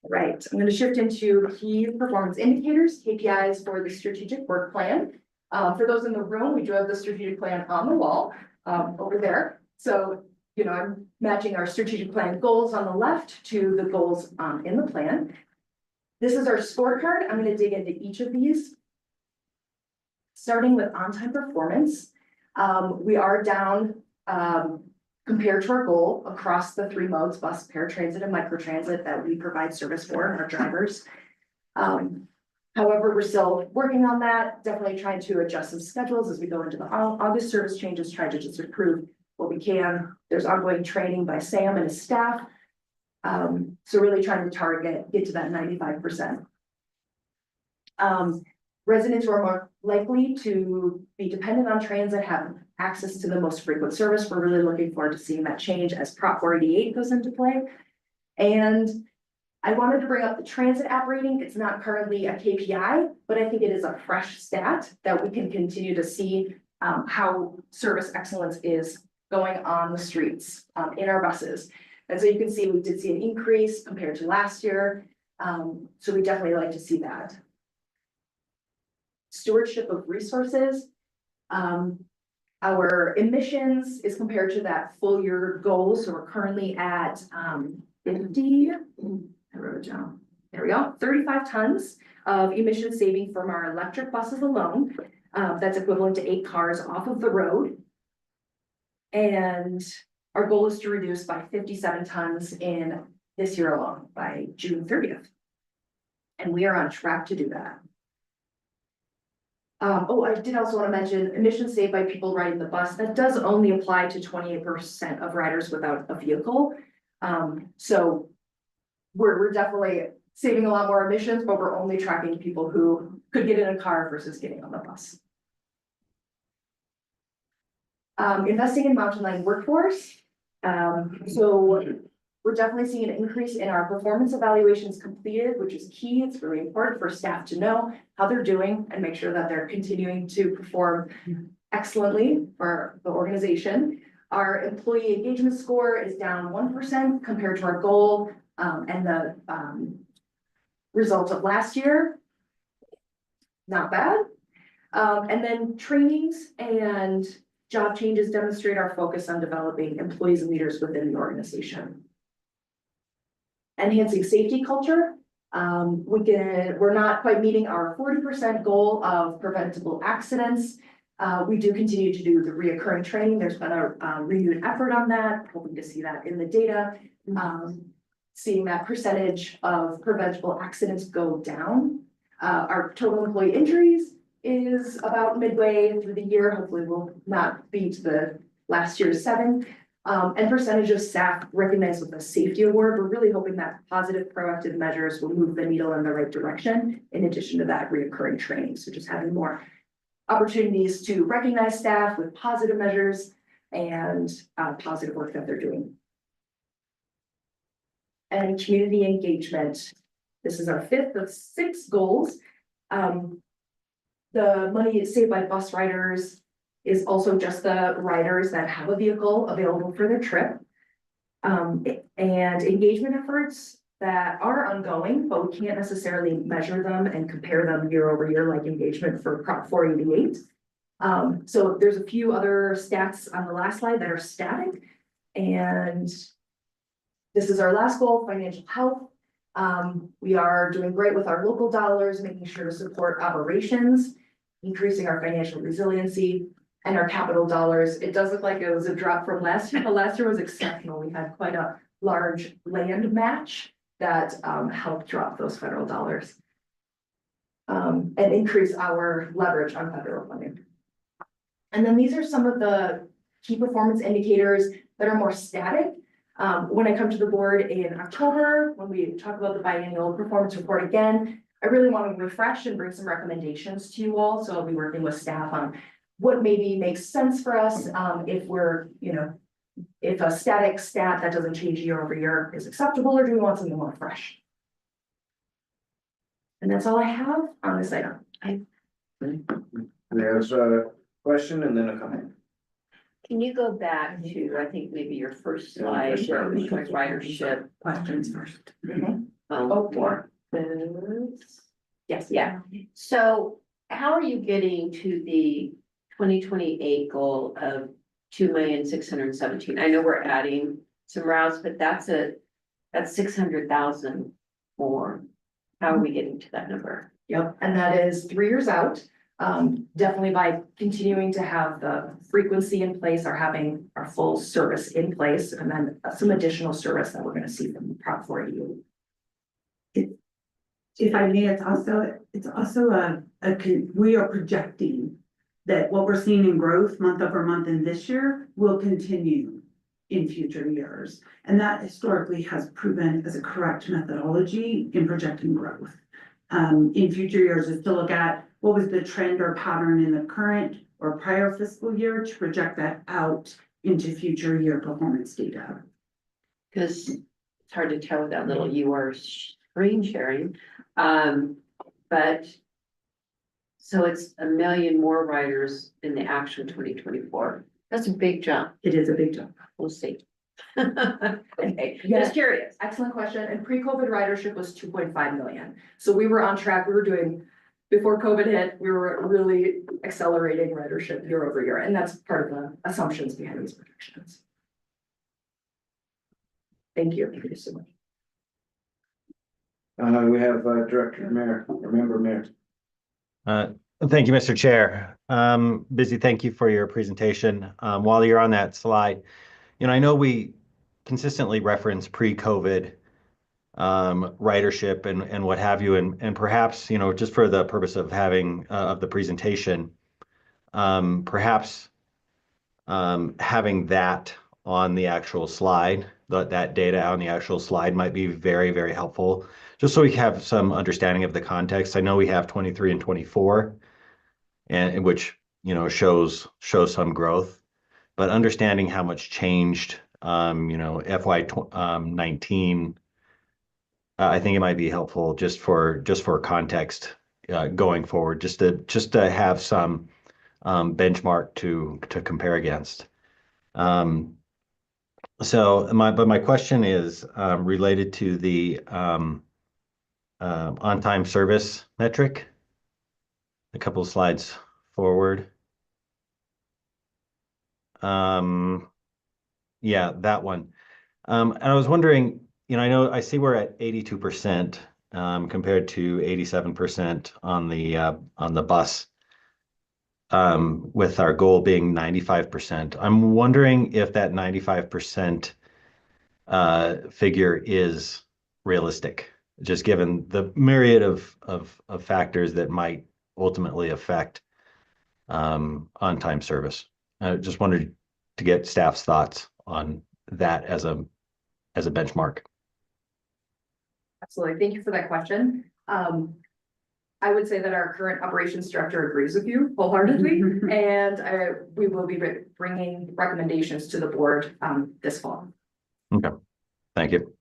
Right, I'm going to shift into key performance indicators, KPIs for the strategic work plan. For those in the room, we do have the strategic plan on the wall over there. So, you know, I'm matching our strategic plan goals on the left to the goals in the plan. This is our scorecard. I'm going to dig into each of these. Starting with on-time performance, we are down compared to our goal across the three modes, bus, paratransit, and microtransit, that we provide service for our drivers. However, we're still working on that, definitely trying to adjust some schedules as we go into the August service changes, try to just improve what we can. There's ongoing training by Sam and his staff. So really trying to get to that 95%. Residents who are more likely to be dependent on transit have access to the most frequent service. We're really looking forward to seeing that change as Prop 488 goes into play. And I wanted to bring up the transit app rating. It's not currently a KPI, but I think it is a fresh stat that we can continue to see how service excellence is going on the streets in our buses. And so you can see we did see an increase compared to last year. So we definitely like to see that. Stewardship of resources. Our emissions is compared to that full year goal. So we're currently at 50, I wrote it down. There we go, 35 tons of emission saving from our electric buses alone. That's equivalent to 8 cars off of the road. And our goal is to reduce by 57 tons in this year alone by June 30th. And we are on track to do that. I did also want to mention emissions saved by people riding the bus. That does only apply to 28% of riders without a vehicle. So we're definitely saving a lot more emissions, but we're only tracking people who could get in a car versus getting on the bus. Investing in Mountain Line workforce. So we're definitely seeing an increase in our performance evaluations completed, which is key. It's really important for staff to know how they're doing and make sure that they're continuing to perform excellently for the organization. Our employee engagement score is down 1% compared to our goal and the results of last year. Not bad. And then trainings and job changes demonstrate our focus on developing employees and leaders within the organization. Enhancing safety culture. We're not quite meeting our 40% goal of preventable accidents. We do continue to do the reoccurring training. There's been a renewed effort on that, hoping to see that in the data. Seeing that percentage of preventable accidents go down. Our total employee injuries is about midway through the year. Hopefully we'll not beat the last year's 7. And percentage of staff recognized with a safety award. We're really hoping that positive proactive measures will move the needle in the right direction, in addition to that reoccurring training. So just having more opportunities to recognize staff with positive measures and positive work that they're doing. And community engagement. This is our 5th of 6 goals. The money saved by bus riders is also just the riders that have a vehicle available for their trip. And engagement efforts that are ongoing, but we can't necessarily measure them and compare them year over year like engagement for Prop 488. So there's a few other stats on the last slide that are static. And this is our last goal, financial health. We are doing great with our local dollars, making sure to support operations, increasing our financial resiliency and our capital dollars. It does look like it was a drop from last year, but last year was exceptional. We had quite a large land match that helped drop those federal dollars. And increase our leverage on federal funding. And then these are some of the key performance indicators that are more static. When I come to the board in October, when we talk about the biennial performance report again, I really want to refresh and bring some recommendations to you all. So I'll be working with staff on what maybe makes sense for us, if we're, if a static stat that doesn't change year over year is acceptable, or do we want something more fresh? And that's all I have on this item. There's a question and then a comment. Can you go back to, I think maybe your first slide, where we showed ridership? Questions first. More. Yes. Yeah, so how are you getting to the 2028 goal of 2,617,000? I know we're adding some routes, but that's 600,000 more. How are we getting to that number? Yep, and that is 3 years out. Definitely by continuing to have the frequency in place, or having our full service in place, and then some additional service that we're gonna see from Prop 488. If I may, it's also we are projecting that what we're seeing in growth month over month in this year will continue in future years. And that historically has proven as a correct methodology in projecting growth. In future years is to look at what was the trend or pattern in the current or prior fiscal year to project that out into future year performance data. Because it's hard to tell with that little UR screen sharing. But so it's 1 million more riders in the actual 2024. That's a big jump. It is a big jump. We'll see. Okay, Yes. just curious. Excellent question. And pre-COVID ridership was 2.5 million. So we were on track. We were doing, before COVID hit, we were really accelerating ridership year over year. And that's part of the assumptions behind these projections. Thank you. Thank you so much. We have Director Mayor, or Member Mayor. Thank you, Mr. Chair. Busy, thank you for your presentation. While you're on that slide, I know we consistently reference pre-COVID ridership and what have you, and perhaps, just for the purpose of having of the presentation, perhaps having that on the actual slide, that data on the actual slide might be very, very helpful, just so we have some understanding of the context. I know we have 23 and 24, and which shows some growth, but understanding how much changed, FY 19, I think it might be helpful just for context going forward, just to have some benchmark to compare against. So my question is related to the on-time service metric. A couple of slides forward. Yeah, that one. And I was wondering, I see we're at 82% compared to 87% on the bus, with our goal being 95%. I'm wondering if that 95% figure is realistic, just given the myriad of factors that might ultimately affect on-time service. I just wanted to get staff's thoughts on that as a benchmark. Absolutely. Thank you for that question. I would say that our current operations director agrees with you wholeheartedly, and we will be bringing recommendations to the board this fall. Thank you.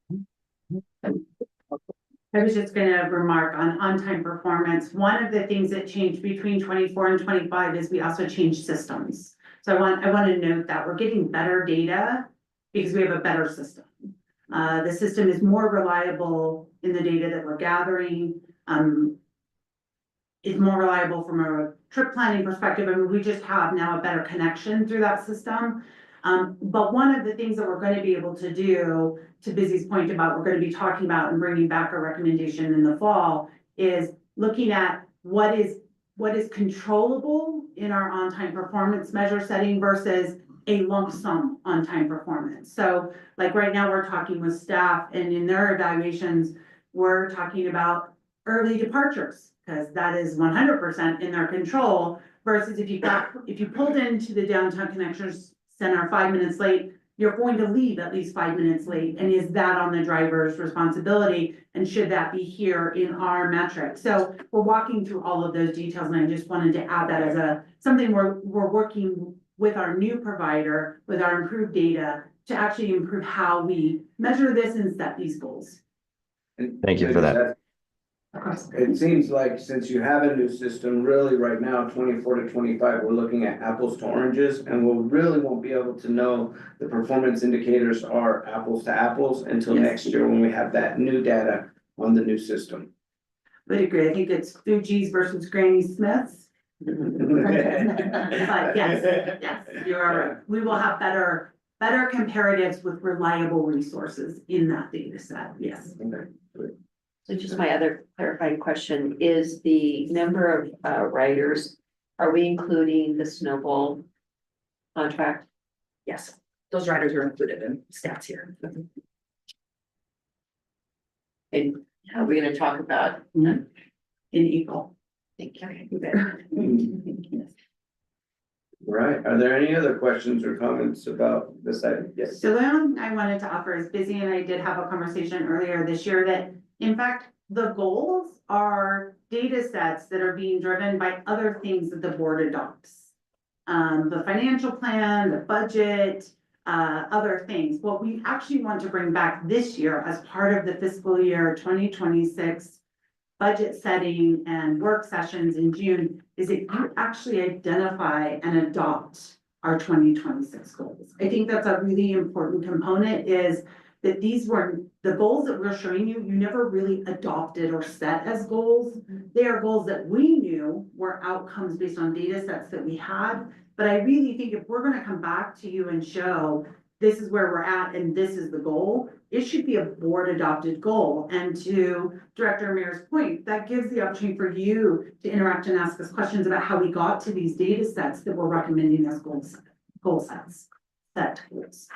I was just gonna remark on on-time performance. One of the things that changed between 24 and 25 is we also changed systems. So I want to note that we're getting better data because we have a better system. The system is more reliable in the data that we're gathering. It's more reliable from a trip planning perspective. I mean, we just have now a better connection through that system. But one of the things that we're going to be able to do, to Busy's point about, we're going to be talking about and bringing back a recommendation in the fall, is looking at what is controllable in our on-time performance measure setting versus a lump sum on-time performance. So like right now, we're talking with staff, and in their evaluations, we're talking about early departures, because that is 100% in their control, versus if you pulled into the downtown connectors center 5 minutes late, you're going to leave at least 5 minutes late. And is that on the driver's responsibility? And should that be here in our metric? So we're walking through all of those details, and I just wanted to add that as something we're working with our new provider, with our improved data, to actually improve how we measure this and set these goals. Thank you for that. It seems like since you have a new system, really right now, 24 to 25, we're looking at apples to oranges, and we really won't be able to know the performance indicators are apples to apples until Yes. next year when we have that new data on the new system. But I agree, I think it's Fuji's versus Granny Smith's. But yes, you are right. We will have better comparatives with reliable resources in that data set, yes. So just my other clarifying question is the number of riders, are we including the snowball contract? Yes, those riders are included in stats here. And are we gonna talk about? In April. Thank you. Right, are there any other questions or comments about this item? Yes. So the one I wanted to offer is Busy, and I did have a conversation earlier this year that, in fact, the goals are data sets that are being driven by other things that the board adopts. The financial plan, the budget, other things. What we actually want to bring back this year as part of the fiscal year 2026 budget setting and work sessions in June is that you actually identify and adopt our 2026 goals. I think that's a really important component, is that these were the goals that we're showing you, you never really adopted or set as goals. They are goals that we knew were outcomes based on data sets that we had. But I really think if we're gonna come back to you and show this is where we're at and this is the goal, it should be a board adopted goal. And to Director Amir's point, that gives the opportunity for you to interact and ask us questions about how we got to these data sets that we're recommending as goal sets, set goals.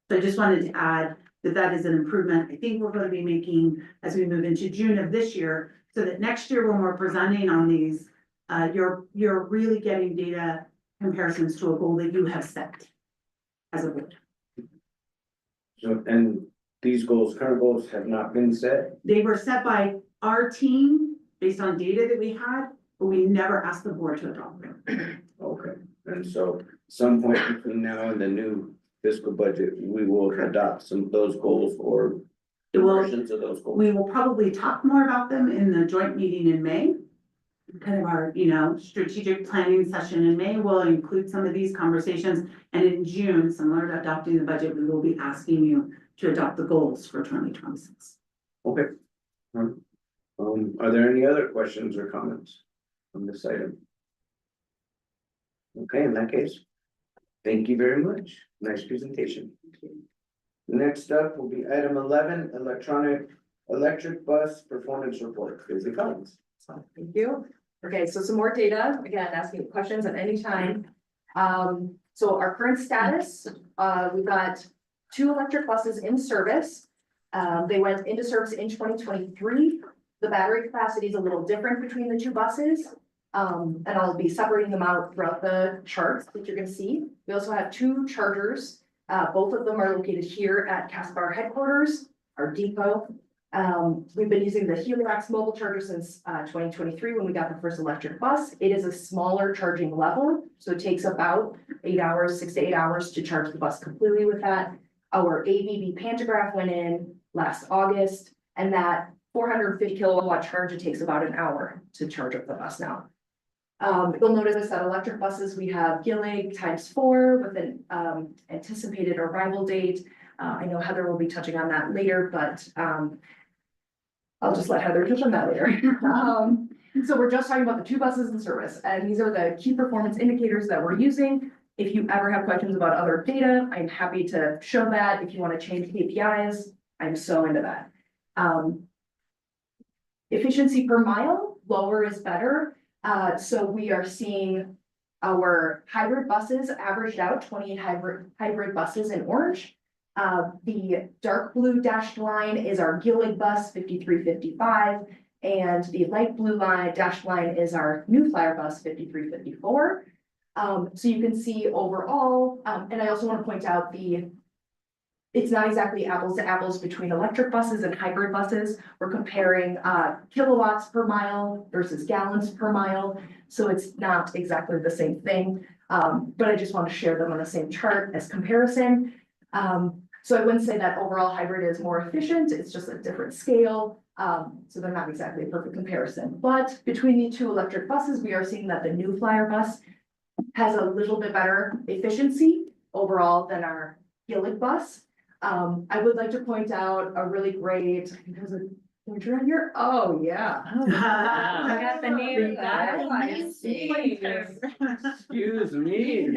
So I just wanted to add that is an improvement I think we're going to be making as we move into June of this year, so that next year when we're presenting on these, you're really getting data comparisons to a goal that you have set as a board. So, and these goals, current goals have not been set? They were set by our team based on data that we had, but we never asked the board to adopt them. Okay, and so some point between now and the new fiscal budget, we will adopt some of those goals or It will, versions of those goals. we will probably talk more about them in the joint meeting in May. Kind of our, strategic planning session in May will include some of these conversations. And in June, similar to adopting the budget, we will be asking you to adopt the goals for 2026. Okay. Are there any other questions or comments on this item? Okay, in that case, thank you very much. Nice presentation. Next up will be item 11, electric bus performance report. Busy Collins. Thank you. Okay, so some more data, again, asking questions at any time. So our current status, we've got 2 electric buses in service. They went into service in 2023. The battery capacity is a little different between the 2 buses. And I'll be separating them out throughout the charts that you're gonna see. We also have 2 chargers. Both of them are located here at Caspar headquarters, our depot. We've been using the Heliox mobile charger since 2023 when we got the first electric bus. It is a smaller charging level, so it takes about 8 hours, 6 to 8 hours to charge the bus completely with that. Our ABB pantograph went in last August, and that 450 kilowatt charge, it takes about an hour to charge up the bus now. You'll notice that electric buses, we have Gillig ×4 with an anticipated arrival date. I know Heather will be touching on that later, but I'll just let Heather touch on that later. So we're just talking about the 2 buses in service, and these are the key performance indicators that we're using. If you ever have questions about other data, I'm happy to show that. If you want to change KPIs, I'm so into that. Efficiency per mile, lower is better. So we are seeing our hybrid buses averaged out 28 hybrid buses in orange. The dark blue dashed line is our Gillig bus 5355, and the light blue dashed line is our New Flyer bus 5354. So you can see overall, and I also want to point out it's not exactly apples to apples between electric buses and hybrid buses. We're comparing kilowatts per mile versus gallons per mile. So it's not exactly the same thing. But I just want to share them on the same chart as comparison. So I wouldn't say that overall hybrid is more efficient. It's just a different scale. So they're not exactly a perfect comparison. But between the 2 electric buses, we are seeing that the New Flyer bus has a little bit better efficiency overall than our Gillig bus. I would like to point out a really great, because of picture on here. Oh, yeah. I got the new. Excuse me.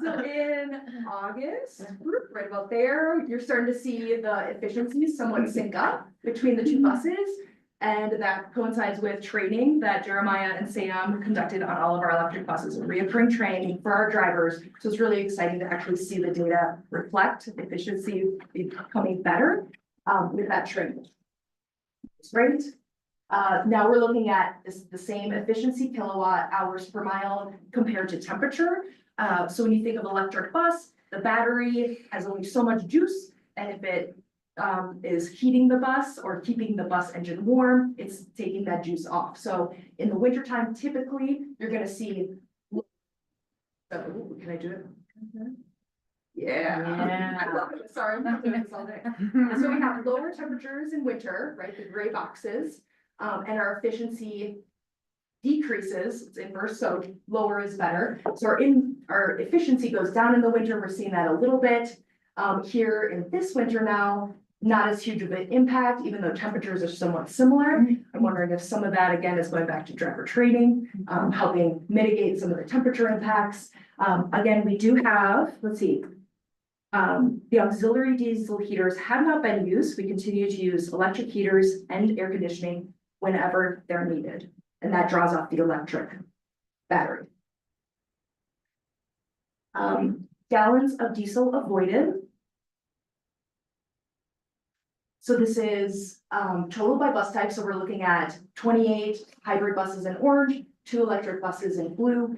So in August, right about there, you're starting to see the efficiencies somewhat sync up between the 2 buses. And that coincides with training that Jeremiah and Sam conducted on all of our electric buses, and reoccurring training for our drivers. So it's really exciting to actually see the data reflect efficiency becoming better with that training. It's great. Now we're looking at the same efficiency kilowatt hours per mile compared to temperature. So when you think of electric bus, the battery has only so much juice, and if it is heating the bus or keeping the bus engine warm, it's taking that juice off. So in the wintertime, typically, you're gonna see. Can I do it? Yeah. I love it. Sorry, I'm not doing this all day. So we have lower temperatures in winter, right, the gray boxes, and our efficiency decreases, it's inverse, so lower is better. So our efficiency goes down in the winter, we're seeing that a little bit. Here in this winter now, not as huge of an impact, even though temperatures are somewhat similar. I'm wondering if some of that, again, is going back to driver training, helping mitigate some of the temperature impacts. Again, we do have, let's see, the auxiliary diesel heaters have not been used. We continue to use electric heaters and air conditioning whenever they're needed, and that draws off the electric battery. Gallons of diesel avoided. So this is total by bus type. So we're looking at 28 hybrid buses in orange, 2 electric buses in blue.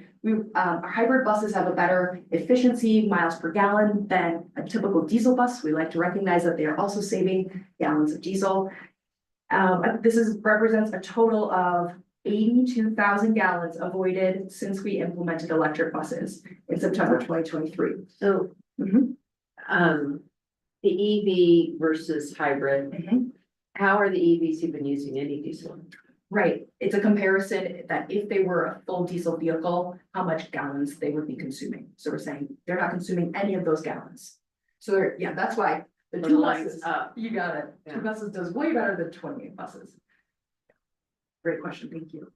Our hybrid buses have a better efficiency, miles per gallon, than a typical diesel bus. We like to recognize that they are also saving gallons of diesel. Represents a total of 82,000 gallons avoided since we implemented electric buses in September 2023. So, the EV versus hybrid, how are the EVs even using any diesel? Right, it's a comparison that if they were a full diesel vehicle, how much gallons they would be consuming. So we're saying they're not consuming any of those gallons. So yeah, that's why the 2 buses, you got it. Yeah. 2 buses does way better than 28 buses. Great question, thank you.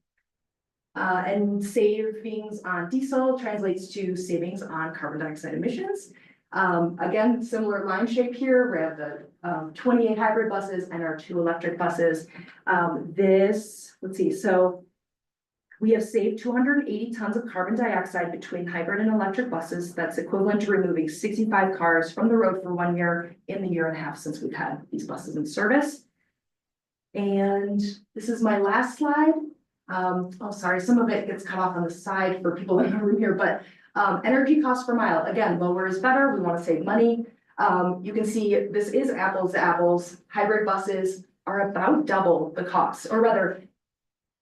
And savings on diesel translates to savings on carbon dioxide emissions. Again, similar line shape here, we have the 28 hybrid buses and our 2 electric buses. Let's see, so we have saved 280 tons of carbon dioxide between hybrid and electric buses. That's equivalent to removing 65 cars from the road for 1 year in the year and a half since we've had these buses in service. And this is my last slide. Oh, sorry, some of it gets cut off on the side for people in the room here, but energy cost per mile, again, lower is better. We want to save money. You can see this is apples to apples. Hybrid buses are about double the cost, or rather,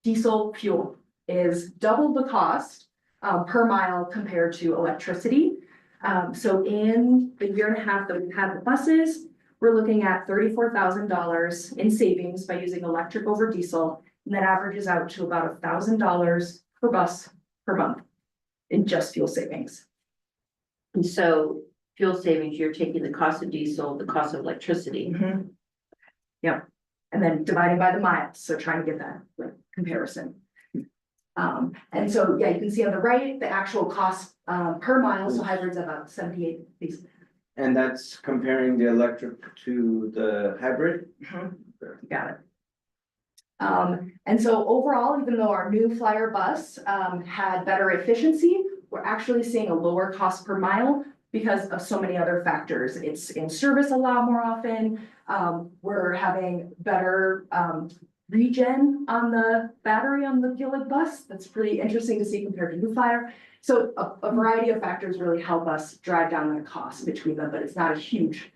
diesel fuel is double the cost per mile compared to electricity. So in the year and a half that we've had the buses, we're looking at $34,000 in savings by using electric over diesel. And that averages out to about $1,000 per bus per month in just fuel savings. And so fuel savings, you're taking the cost of diesel, the cost of electricity. Yep, and then dividing by the miles, so trying to get that like comparison. And so, yeah, you can see on the right, the actual cost per mile, so hybrids about 78 these. And that's comparing the electric to the hybrid? Got it. And so overall, even though our new Flyer bus had better efficiency, we're actually seeing a lower cost per mile because of so many other factors. It's in service a lot more often. We're having better regen on the battery on the Gillig bus. That's pretty interesting to see compared to New Flyer. So a variety of factors really help us drive down the cost between them, but it's not a huge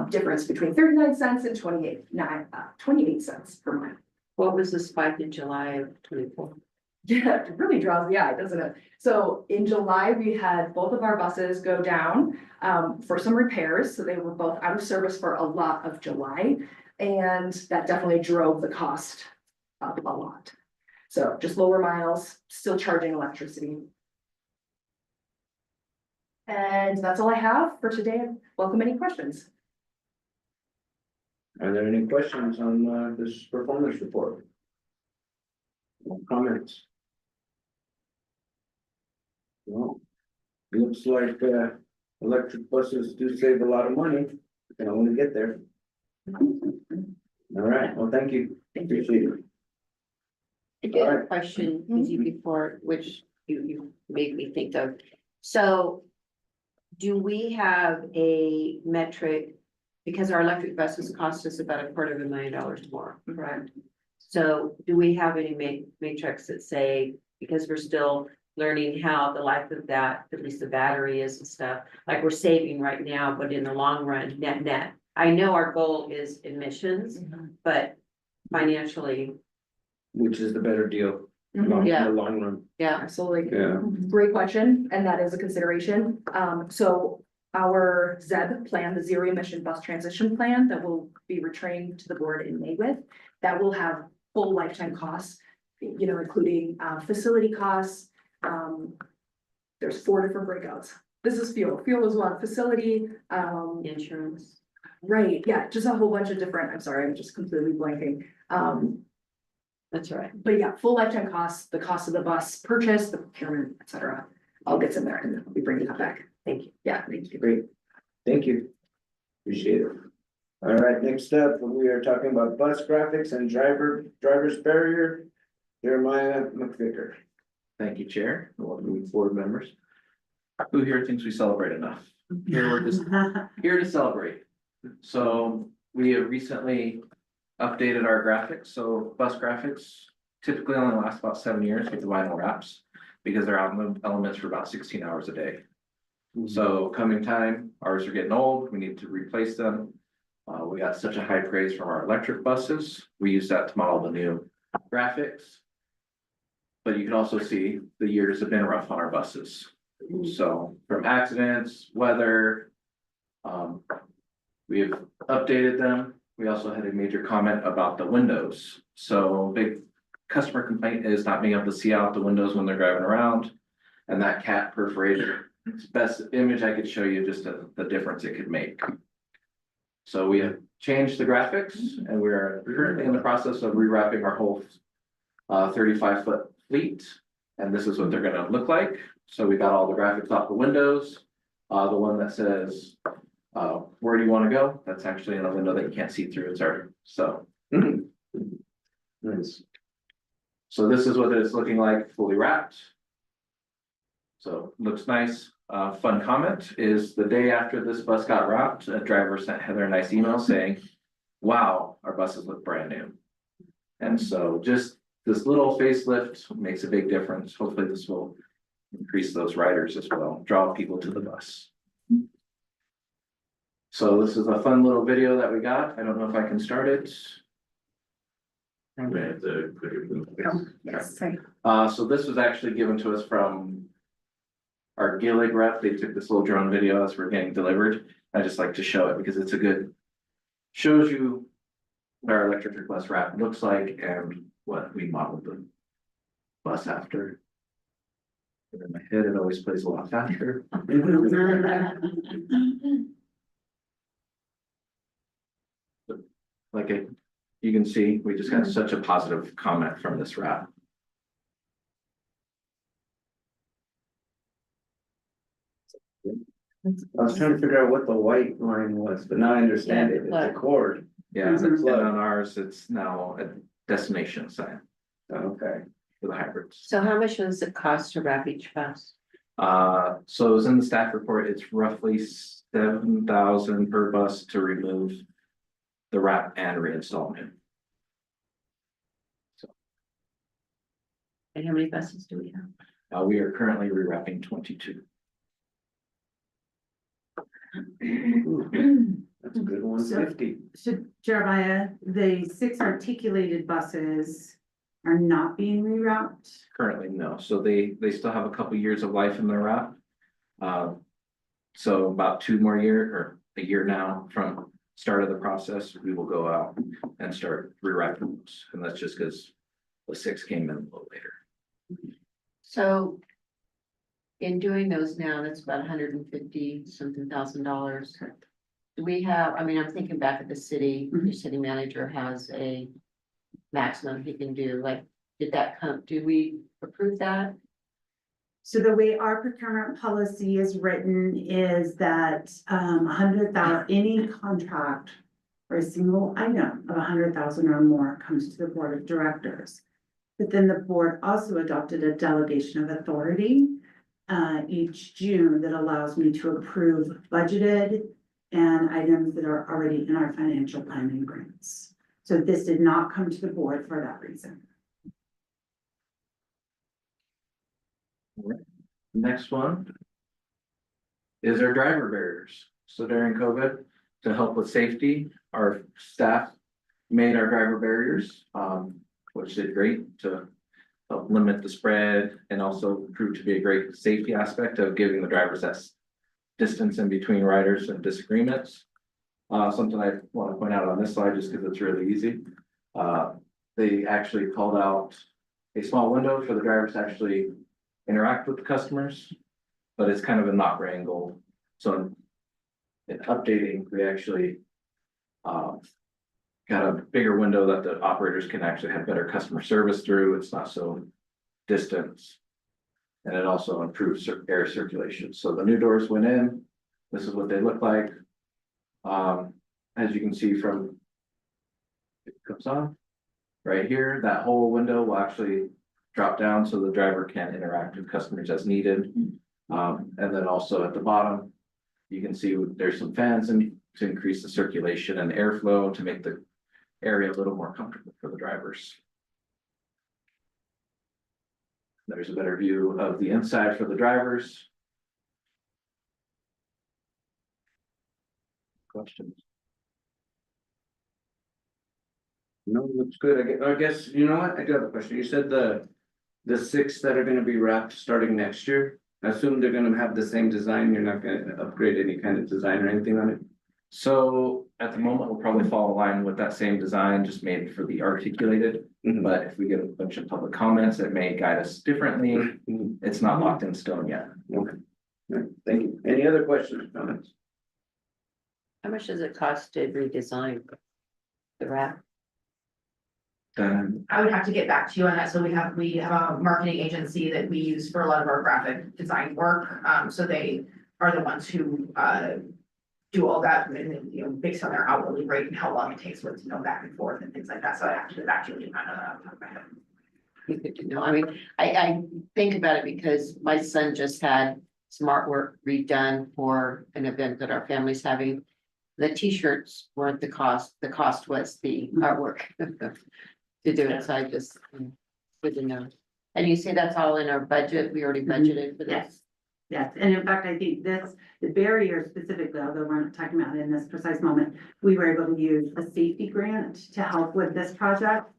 difference between 39 cents and 28 cents per mile. What was the spike in July of 24? Yeah, it really draws the eye, doesn't it? So in July, we had both of our buses go down for some repairs. So they were both out of service for a lot of July. And that definitely drove the cost up a lot. So just lower miles, still charging electricity. And that's all I have for today. Welcome any questions. Are there any questions on this performance report? No comments? Well, looks like electric buses do save a lot of money, and I want to get there. All right, well, thank you. Appreciate it. I did a question with you before, which you made me think of. So do we have a metric? Because our electric buses cost us about $250,000 more, correct? So do we have any matrix that say, because we're still learning how the life of that, at least the battery is and stuff, like we're saving right now, but in the long run, net. I know our goal is emissions, but financially, Which is the better deal in Yeah. the long run? yeah. Absolutely. Yeah. Great question, and that is a consideration. So our ZEB plan, the zero emission bus transition plan that will be returning to the board in May with, that will have full lifetime costs, you know, including facility costs. There's 4 different breakouts. This is fuel. Fuel is one, facility, Insurance. right, yeah, just a whole bunch of different, I'm sorry, I'm just completely blanking. That's right. But yeah, full lifetime costs, the cost of the bus purchase, the procurement, et cetera, all gets in there and then we bring that back. Thank you. Yeah, thank you. Great, thank you. Appreciate it. All right, next up, we are talking about bus graphics and driver's barrier. Jeremiah McVicker. Thank you, Chair. Welcome, board members. Who here thinks we celebrate enough? Here we're just here to celebrate. So we have recently updated our graphics. So bus graphics typically only last about 7 years with the vinyl wraps because they're out in elements for about 16 hours a day. So coming time, ours are getting old. We need to replace them. We got such a high praise from our electric buses. We use that to model the new graphics. But you can also see the years have been rough on our buses. So from accidents, weather, we have updated them. We also had a major comment about the windows. So big customer complaint is not being able to see out the windows when they're driving around. And that cat perforated, it's the best image I could show you, just the difference it could make. So we have changed the graphics and we are currently in the process of rewrapping our whole 35-foot fleet. And this is what they're gonna look like. So we got all the graphics off the windows. The one that says, where do you wanna go? That's actually in a window that you can't see through. It's already, so. Nice. So this is what it's looking like, fully wrapped. So looks nice. Fun comment is the day after this bus got wrapped, a driver sent Heather a nice email saying, wow, our buses look brand new. And so just this little facelift makes a big difference. Hopefully this will increase those riders as well, draw people to the bus. So this is a fun little video that we got. I don't know if I can start it. Oh, yes, sorry. So this was actually given to us from our Gillig rep. They took this little drone video as we're getting delivered. I just like to show it because it's a good, shows you what our electric request wrap looks like and what we modeled the bus after. And in my head, it always plays a lot faster. You can see, we just got such a positive comment from this wrap. I was trying to figure out what the white line was, but now I understand it, it's a cord. Yeah, and on ours, it's now a destination sign Okay. for the hybrids. So how much does it cost to wrap each bus? So it was in the staff report, it's roughly 7,000 per bus to remove the wrap and reinstall new. And how many buses do we have? We are currently rewrapping 22. That's a good 150. So Jeremiah, the 6 articulated buses are not being rerouted? Currently, no, so they still have a couple years of life in their wrap. So about 2 more years or a year now from start of the process, we will go out and start rewrapping those, and that's just because the 6 came in a little later. So in doing those now, that's about $150 something thousand. Do we have, I mean, I'm thinking back at the city, the city manager has a maximum he can do, like, did that come, do we approve that? So the way our procurement policy is written is that 100,000, any contract for a single item of 100,000 or more comes to the board of directors. But then the board also adopted a delegation of authority each June that allows me to approve budgeted and items that are already in our financial planning grants. So this did not come to the board for that reason. Next one is our driver barriers. So during COVID, to help with safety, our staff made our driver barriers, which did great to help limit the spread and also proved to be a great safety aspect of giving the drivers that distance in between riders and disagreements. Something I want to point out on this slide, just because it's really easy. They actually called out a small window for the drivers to actually interact with the customers, but it's kind of a knocker angle. So in updating, we actually got a bigger window that the operators can actually have better customer service through. It's not so distant. And it also improves air circulation. So the new doors went in. This is what they look like. As you can see from, it comes on right here, that whole window will actually drop down so the driver can interact with customers as needed. And then also at the bottom, you can see there's some fans and to increase the circulation and airflow to make the area a little more comfortable for the drivers. There's a better view of the inside for the drivers. Questions? No, looks good. I guess, you know what? I do have a question. You said the 6 that are gonna be wrapped starting next year. I assume they're gonna have the same design. You're not gonna upgrade any kind of design or anything on it? So at the moment, we'll probably fall in line with that same design, just made for the articulated. But if we get a bunch of public comments, it may guide us differently. It's not locked in stone yet. Okay. All right, thank you. Any other questions or comments? How much does it cost to redesign the wrap? I would have to get back to you on that. So we have a marketing agency that we use for a lot of our graphic design work. So they are the ones who do all that and, you know, based on their hourly rate and how long it takes with, you know, back and forth and things like that. So I have to get back to you on that. Good to know. I mean, I think about it because my son just had some artwork redone for an event that our family's having. The t-shirts weren't the cost was the artwork to do it, so I just, good to know. And you say that's all in our budget, we already budgeted for this? Yes, and in fact, I think this, the barrier specifically, although we're not talking about it in this precise moment, we were able to use a safety grant to help with this project.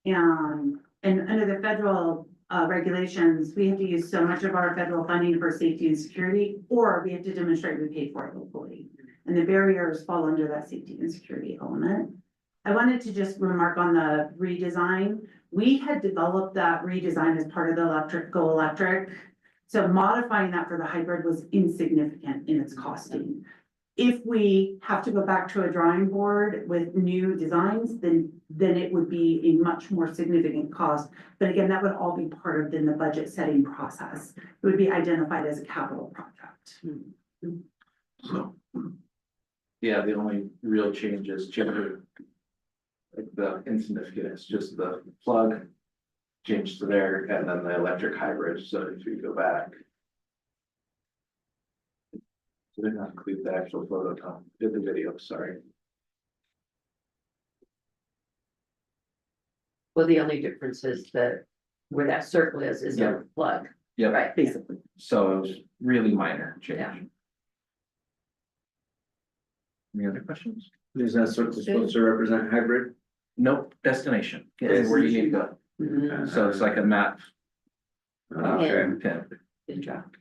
And under the federal regulations, we have to use so much of our federal funding for safety and security, or we have to demonstrate we paid for it locally. And the barriers fall under that safety and security element. I wanted to just remark on the redesign. We had developed that redesign as part of the Go Electric. So modifying that for the hybrid was insignificant in its costing. If we have to go back to a drawing board with new designs, then it would be a much more significant cost. But again, that would all be part of then the budget setting process. It would be identified as a capital project. So. Yeah, the only real change is gender. Like the insignificant, it's just the plug changed to there and then the electric hybrid, so if you go back. So did not include the actual photo, Tom, did the video, sorry. Well, the only difference is that where that circle is Yeah. a plug. Yeah, Right, basically. so it was really minor Yeah. change. Any other questions? Is that supposed to represent hybrid? Nope, destination, is where you need to go, Mhm. so it's like a map. Okay. Pin. Good job.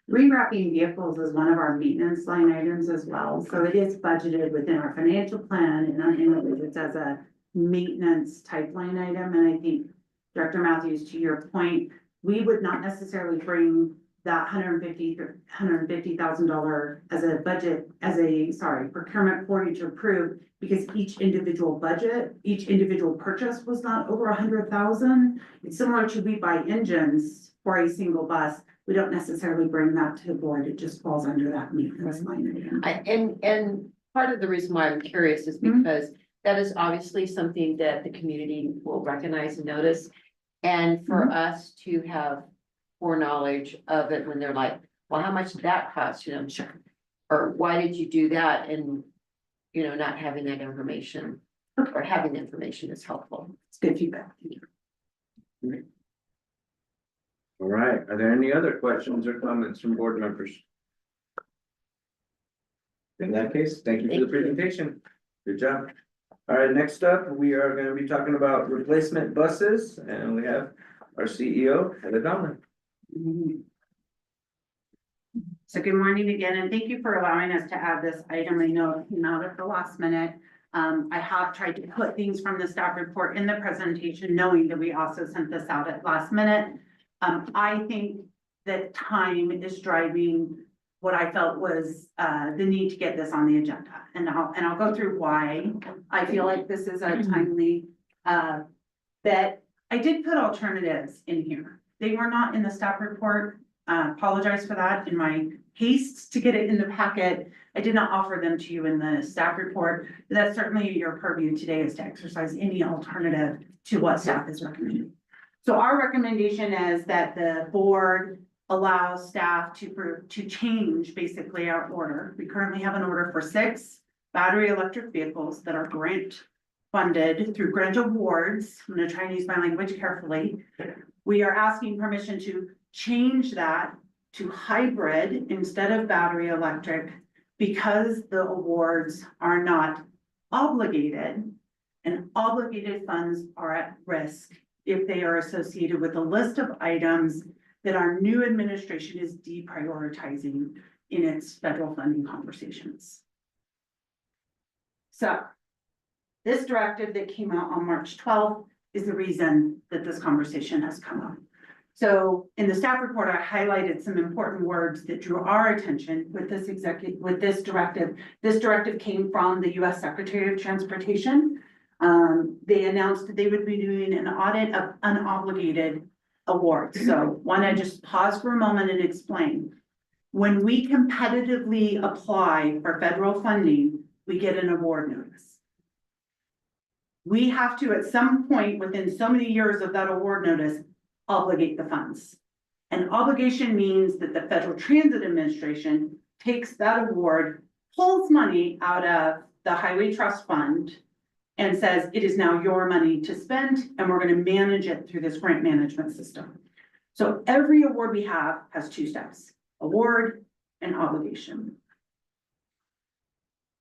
Rewrapping vehicles is one of our maintenance line items as well, so it is budgeted within our financial plan and on it's as a maintenance type line item, and I think Director Matthews, to your point, we would not necessarily bring that $150,000 as a budget, procurement for you to approve, because each individual budget, each individual purchase was not over 100,000. It's similar to we buy engines for a single bus. We don't necessarily bring that to the board. It just falls under that maintenance line item. And part of the reason why I'm curious is Mhm. because that is obviously something that the community will recognize and notice. And for us to have foreknowledge of it when they're like, well, how much did that cost, or why did you do that? And, not having that information or having the information is helpful. It's good feedback. Thank you. All right, are there any other questions or comments from board members? In that case, thank you for the Thank you. presentation. Good job. All right, next up, we are gonna be talking about replacement buses, and we have our CEO, Heather Donlin. So good morning again, and thank you for allowing us to add this item. I know it came out at the last minute. I have tried to put things from the staff report in the presentation, knowing that we also sent this out at last minute. I think that time is driving what I felt was the need to get this on the agenda. And I'll go through why I feel like this is a timely that I did put alternatives in here. They were not in the staff report. Apologize for that. In my haste to get it in the packet, I did not offer them to you in the staff report. But that's certainly your purview today, is to exercise any alternative to what staff is recommending. So our recommendation is that the board allows staff to change basically our order. We currently have an order for 6 battery electric vehicles that are grant funded through grant awards. I'm going to try and use my language carefully. We are asking permission to change that to hybrid instead of battery electric, because the awards are not obligated, and obligated funds are at risk if they are associated with a list of items that our new administration is deprioritizing in its federal funding conversations. So this directive that came out on March 12th is the reason that this conversation has come up. So in the staff report, I highlighted some important words that drew our attention with this directive. This directive came from the US Secretary of Transportation. They announced that they would be doing an audit of unobligated awards. So want to just pause for a moment and explain. When we competitively apply for federal funding, we get an award notice. We have to, at some point within so many years of that award notice, obligate the funds. And obligation means that the Federal Transit Administration takes that award, pulls money out of the Highway Trust Fund, and says it is now your money to spend, and we're going to manage it through this grant management system. So every award we have has 2 steps. award, and obligation.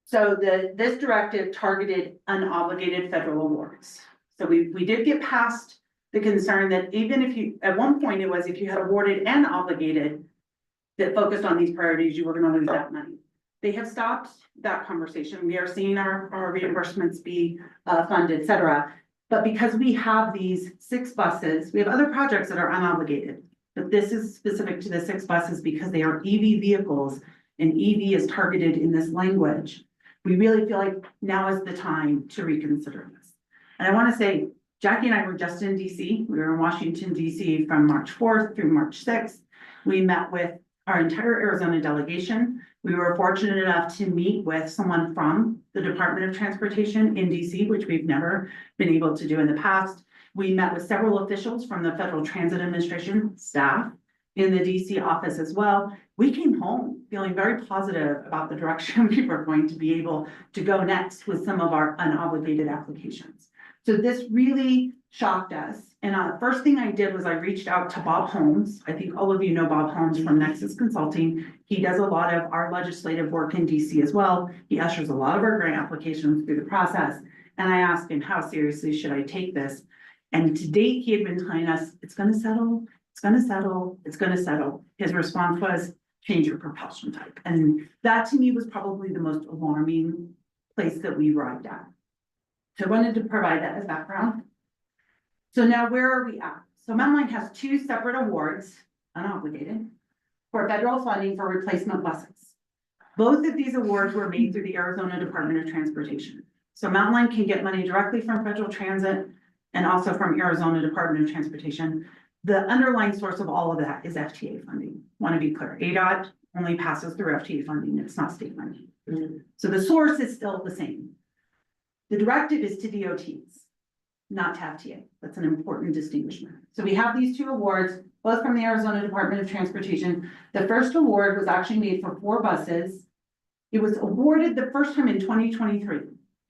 So this directive targeted unobligated federal awards. So we did get past the concern that even if you, at one point it was if you had awarded and obligated that focused on these priorities, you were gonna lose that money. They have stopped that conversation. We are seeing our reimbursements be funded, et cetera. But because we have these 6 buses, we have other projects that are unobligated. But this is specific to the 6 buses because they are EV vehicles and EV is targeted in this language. We really feel like now is the time to reconsider this. And I want to say, Jackie and I were just in DC. We were in Washington, DC from March 4th through March 6th. We met with our entire Arizona delegation. We were fortunate enough to meet with someone from the Department of Transportation in DC, which we've never been able to do in the past. We met with several officials from the Federal Transit Administration staff in the DC office as well. We came home feeling very positive about the direction we were going to be able to go next with some of our unobligated applications. So this really shocked us. And the first thing I did was I reached out to Bob Holmes. I think all of you know Bob Holmes from Nexus Consulting. He does a lot of our legislative work in DC as well. He ushers a lot of our grant applications through the process. And I asked him, how seriously should I take this? And to date, he had been telling us, it's gonna settle, it's gonna settle, it's gonna settle. His response was, change your propulsion type. And that to me was probably the most alarming place that we arrived at. So I wanted to provide that as background. So now where are we at? So Mountain Line has 2 separate awards, unobligated, for federal funding for replacement buses. Both of these awards were made through the Arizona Department of Transportation. So Mountain Line can get money directly from Federal Transit and also from Arizona Department of Transportation. The underlying source of all of that is FTA funding. Want to be clear, ADOT only passes through FTA funding, it's not state money. So the source is still the same. The directive is to DOTs, not to FTA. That's an important distinguishment. So we have these 2 awards, both from the Arizona Department of Transportation. The first award was actually made for 4 buses. It was awarded the first time in 2023.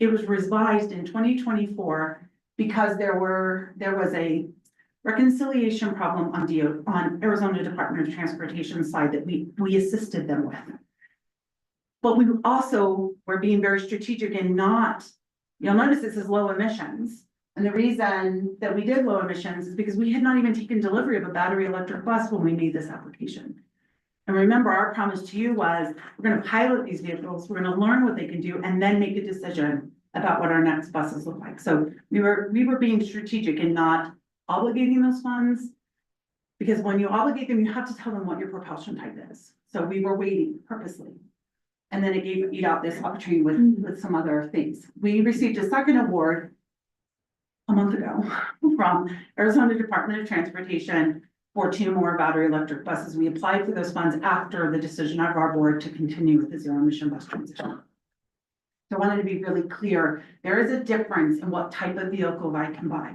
It was revised in 2024 because there was a reconciliation problem on Arizona Department of Transportation side that we assisted them with. But we also were being very strategic and not, you'll notice this is low emissions. And the reason that we did low emissions is because we had not even taken delivery of a battery electric bus when we made this application. And remember, our promise to you was, we're gonna pilot these vehicles, we're gonna learn what they can do, and then make a decision about what our next buses look like. So we were being strategic and not obligating those funds. Because when you obligate them, you have to tell them what your propulsion type is. So we were waiting purposely. And then it gave EDOT this opportunity with some other things. We received a second award a month ago from Arizona Department of Transportation for 2 more battery electric buses. We applied for those funds after the decision of our board to continue with the zero emission bus transition. So I wanted to be really clear, there is a difference in what type of vehicle I can buy.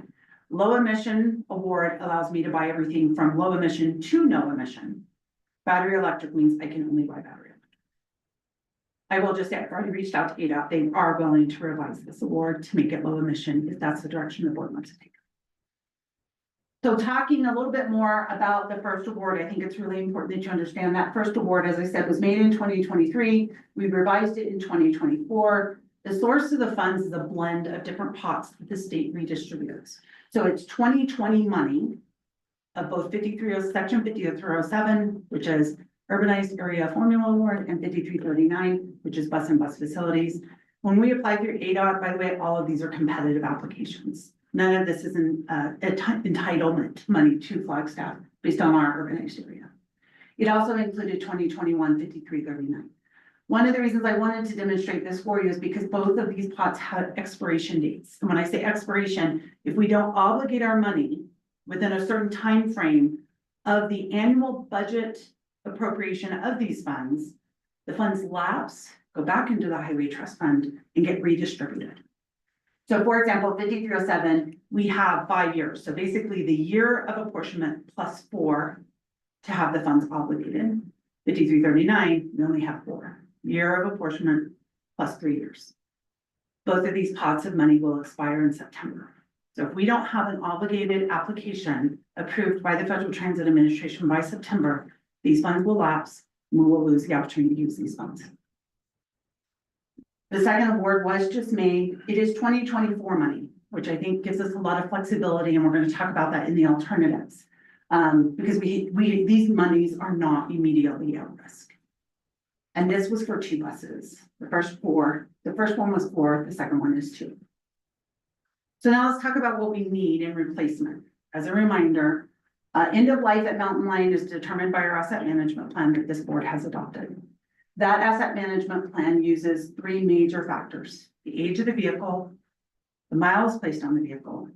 Low emission award allows me to buy everything from low emission to no emission. Battery electric means I can only buy battery electric. I will just say, I've already reached out to ADOT. They are willing to revise this award to make it low emission if that's the direction the board wants to take. So talking a little bit more about the first award, I think it's really important that you understand that first award, as I said, was made in 2023. We revised it in 2024. The source of the funds is a blend of different pots that the state redistributes. So it's 2020 money of both Section 5307, which is Urbanized Area Formula Award, and 5339, which is Bus and Bus Facilities. When we apply through ADOT, by the way, all of these are competitive applications. None of this is an entitlement money to Flagstaff based on our urbanized area. It also included 2021 5339. One of the reasons I wanted to demonstrate this for you is because both of these pots have expiration dates. And when I say expiration, if we don't obligate our money within a certain time frame of the annual budget appropriation of these funds, the funds lapse, go back into the Highway Trust Fund and get redistributed. So for example, 5307, we have 5 years. So basically the year of apportionment plus 4 to have the funds obligated. 5339, we only have 4. Year of apportionment plus 3 years. Both of these pots of money will expire in September. So if we don't have an obligated application approved by the Federal Transit Administration by September, These funds will lapse, we will lose the opportunity to use these funds. The second award was just made. It is 2024 money, which I think gives us a lot of flexibility, and we're going to talk about that in the alternatives. Because these monies are not immediately at risk. And this was for 2 buses. The first one was 4, the second one is 2. So now let's talk about what we need in replacement. As a reminder, end of life at Mountain Lion is determined by our asset management plan that this board has adopted. That asset management plan uses 3 major factors: the age of the vehicle, the miles placed on the vehicle,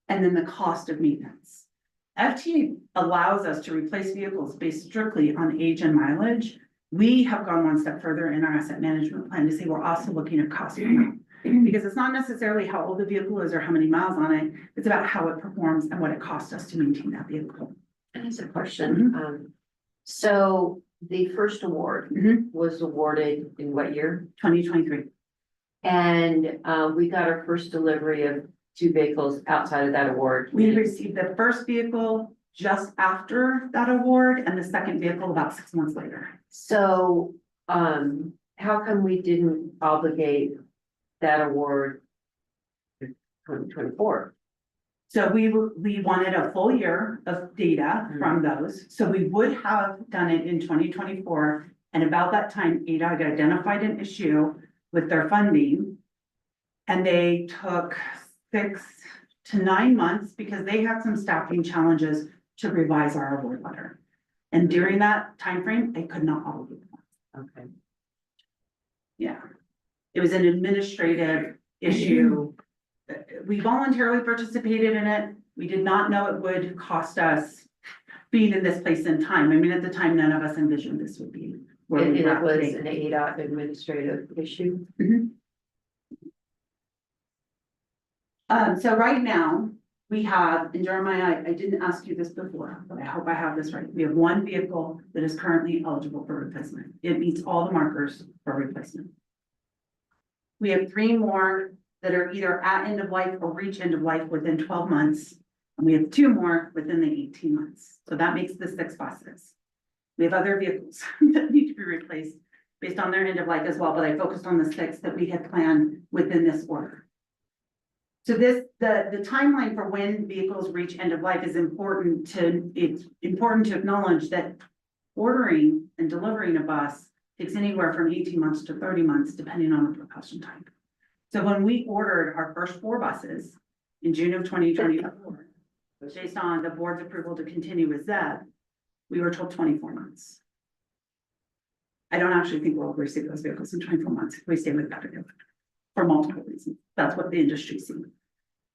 and then the cost of maintenance. FTA allows us to replace vehicles based strictly on age and mileage. We have gone one step further in our asset management plan to say we're also looking at cost. Because it's not necessarily how old the vehicle is or how many miles on it, it's about how it performs and what it costs us to maintain that vehicle. And as a question, so the first award was awarded in what year? 2023. And we got our first delivery of 2 vehicles outside of that award. We received the first vehicle just after that award and the second vehicle about 6 months later. So, how come we didn't obligate that award in 2024? So we wanted a full year of data from those. So we would have done it in 2024. And about that time, ADOT identified an issue with their funding. And they took 6 to 9 months because they had some staffing challenges to revise our award letter. And during that timeframe, they could not obligate them. Okay. Yeah. It was an administrative issue. We voluntarily participated in it. We did not know it would cost us being in this place in time. I mean, at the time, none of us envisioned this would be where And we it were was today. an ADOT administrative issue. So right now, we have, and Jeremiah, I didn't ask you this before, but I hope I have this right. We have 1 vehicle that is currently eligible for replacement. It meets all the markers for replacement. We have 3 more that are either at end of life or reach end of life within 12 months. And we have 2 more within the 18 months. So that makes the 6 buses. We have other vehicles that need to be replaced based on their end of life as well, but I focused on the 6 that we had planned within this order. So the timeline for when vehicles reach end of life is important it's important to acknowledge that ordering and delivering a bus takes anywhere from 18 months to 30 months, depending on the propulsion type. So when we ordered our first 4 buses in June of 2024, based on the board's approval to continue with ZEB, we were told 24 months. I don't actually think we'll receive those vehicles in 24 months if we stay with battery electric for multiple reasons. That's what the industry sees.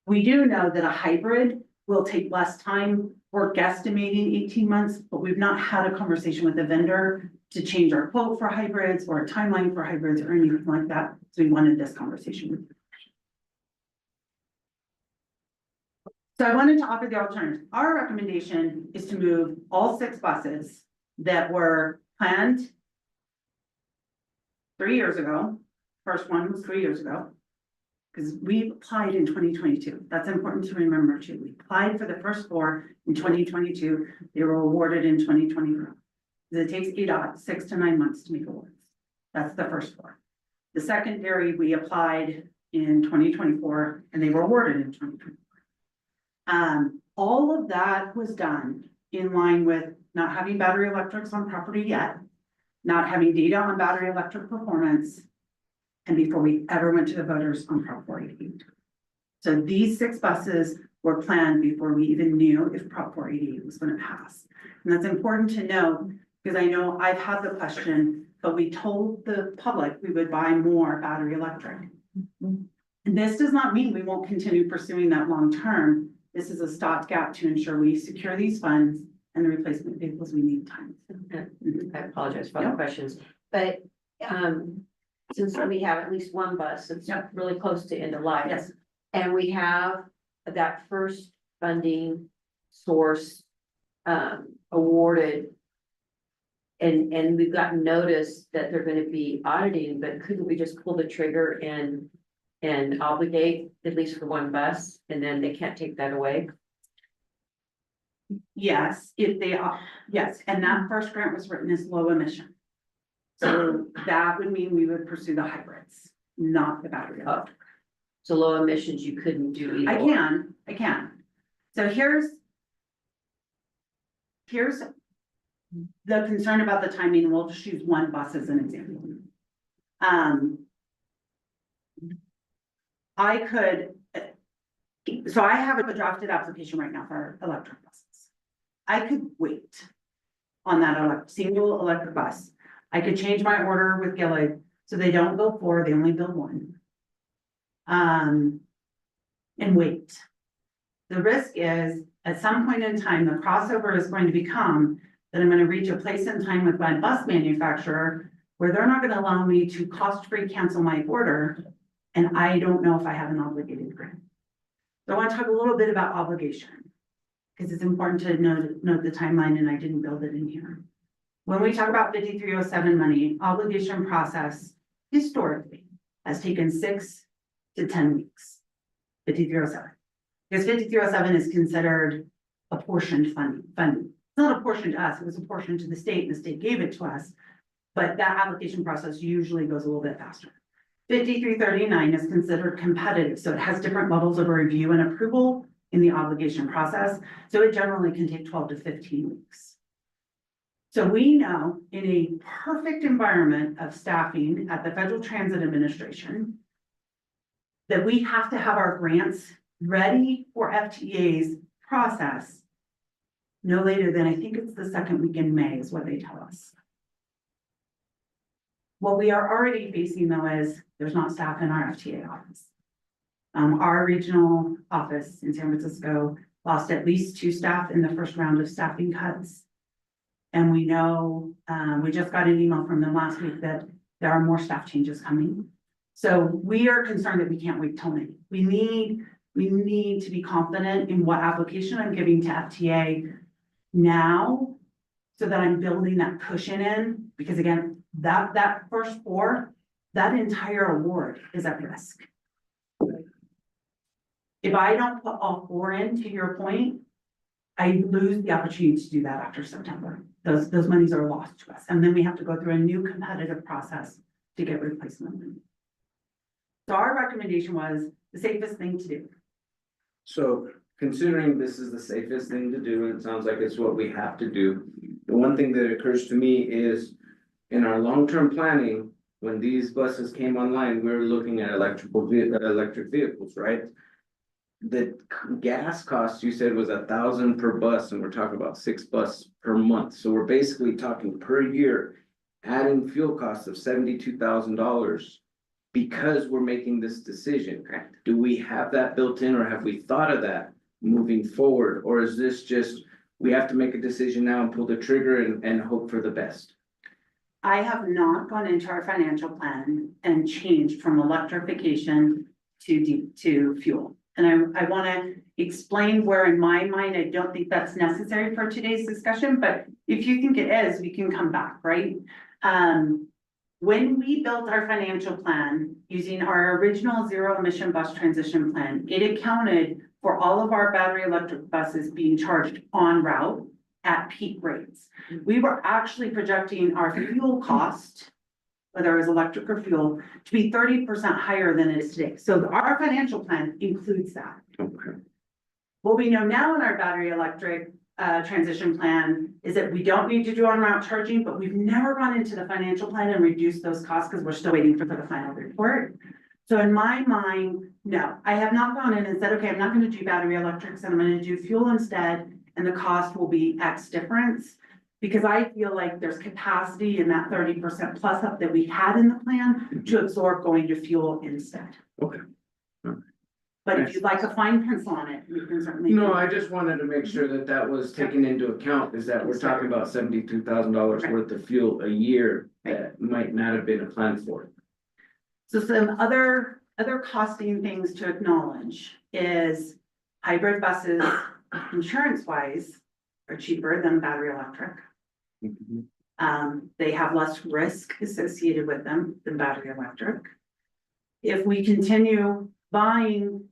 We do know that a hybrid will take less time. We're guesstimating 18 months, but we've not had a conversation with the vendor to change our quote for hybrids or a timeline for hybrids or anything like that. So we wanted this conversation with you. So I wanted to offer the alternative. Our recommendation is to move all 6 buses that were planned 3 years ago. First one was 3 years ago. Because we applied in 2022. That's important to remember too. We applied for the first 4 in 2022. They were awarded in 2024. It takes ADOT 6 to 9 months to make awards. That's the first 4. The secondary, we applied in 2024 and they were awarded in 2024. All of that was done in line with not having battery electrics on property yet, not having data on battery electric performance, and before we ever went to the voters on Prop 488. So these 6 buses were planned before we even knew if Prop 488 was going to pass. And that's important to know because I know I've had the question, but we told the public we would buy more battery electric. And this does not mean we won't continue pursuing that long term. This is a stopgap to ensure we secure these funds and the replacement vehicles we need time. I apologize for all the questions, but since we have at least 1 bus that's really close to end of life. Yes. And we have that first funding source awarded. And we've gotten notice that they're gonna be auditing, but couldn't we just pull the trigger and obligate at least for 1 bus and then they can't take that away? Yes, if they are, yes, and that first grant was written as low emission. So that would mean we would pursue the hybrids, not the battery electric. So low emissions, you couldn't do either. I can. So here's the concern about the timing. We'll just use one bus as an example. I could, so I have a drafted application right now for electric buses. I could wait on that single electric bus. I could change my order with Gillig, so they don't build 4, they only build 1. And wait. The risk is, at some point in time, the crossover is going to become that I'm gonna reach a place in time with my bus manufacturer where they're not gonna allow me to cost-free cancel my order, and I don't know if I have an obligated grant. So I want to talk a little bit about obligation, because it's important to note the timeline, and I didn't build it in here. When we talk about 5307 money, obligation process historically has taken 6 to 10 weeks. 5307. Because 5307 is considered apportioned funding. It's not apportioned to us, it was apportioned to the state, and the state gave it to us. But that application process usually goes a little bit faster. 5339 is considered competitive, so it has different levels of review and approval in the obligation process. So it generally can take 12 to 15 weeks. So we know in a perfect environment of staffing at the Federal Transit Administration that we have to have our grants ready for FTA's process no later than, I think it's the second week in May is what they tell us. What we are already facing though is there's not staff in our FTA office. Our regional office in San Francisco lost at least 2 staff in the first round of staffing cuts. And we know, we just got an email from them last week that there are more staff changes coming. So we are concerned that we can't wait till May. We need to be confident in what application I'm giving to FTA now, so that I'm building that cushion in, because again, that first 4, that entire award is at risk. If I don't put all 4 in, to your point, I lose the opportunity to do that after September. Those monies are lost to us, and then we have to go through a new competitive process to get replacement money. So our recommendation was the safest thing to do. So considering this is the safest thing to do, and it sounds like it's what we have to do, the one thing that occurs to me is in our long-term planning, when these buses came online, we were looking at electric vehicles, right? The gas cost you said was $1,000 per bus, and we're talking about 6 buses per month. So we're basically talking per year, adding fuel costs of $72,000 because we're making this decision. Correct. Do we have that built in, or have we thought of that moving forward? Or is this just, we have to make a decision now and pull the trigger and hope for the best? I have not gone into our financial plan and changed from electrification to fuel. And I want to explain where in my mind, I don't think that's necessary for today's discussion, but if you think it is, we can come back, right? When we built our financial plan using our original zero emission bus transition plan, it accounted for all of our battery electric buses being charged on route at peak rates. We were actually projecting our fuel cost, whether it was electric or fuel, to be 30% higher than it is today. So our financial plan includes that. Okay. What we know now in our battery electric transition plan is that we don't need to do on route charging, but we've never run into the financial plan and reduced those costs because we're still waiting for the final report. So in my mind, no, I have not gone in and said, okay, I'm not going to do battery electrics and I'm going to do fuel instead, and the cost will be X difference. Because I feel like there's capacity in that 30% plus up that we had in the plan to absorb going to fuel instead. Okay. But if you'd like a fine pencil on it, we can certainly. No, I just wanted to make sure that that was taken into account, is that we're talking about $72,000 worth of fuel a year that might not have been planned for. So some other costing things to acknowledge is hybrid buses, insurance wise, are cheaper than battery electric. They have less risk associated with them than battery electric. If we continue buying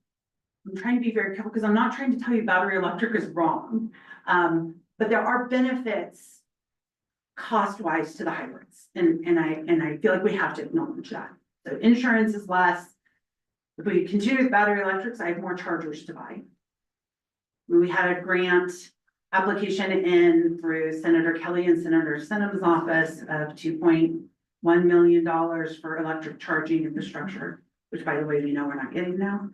I'm trying to be very careful, because I'm not trying to tell you battery electric is wrong. But there are benefits cost-wise to the hybrids, and I feel like we have to acknowledge that. So insurance is less. If we continue with battery electrics, I have more chargers to buy. We had a grant application in through Senator Kelly and Senator Sinham's office of $2.1 million for electric charging infrastructure, which, by the way, we know we're not getting now.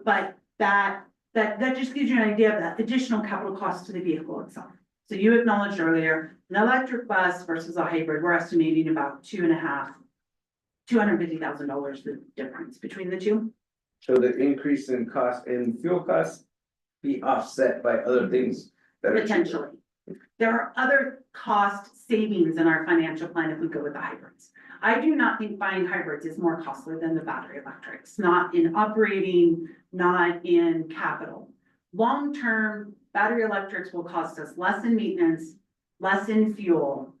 But that just gives you an idea of the additional capital cost to the vehicle itself. So you acknowledged earlier, an electric bus versus a hybrid, we're estimating about $250,000, the difference between the two. So the increase in cost in fuel costs be offset by other things that are cheaper. Potentially. There are other cost savings in our financial plan if we go with the hybrids. I do not think buying hybrids is more costly than the battery electrics, not in operating, not in capital. Long-term, battery electrics will cost us less in maintenance, less in fuel.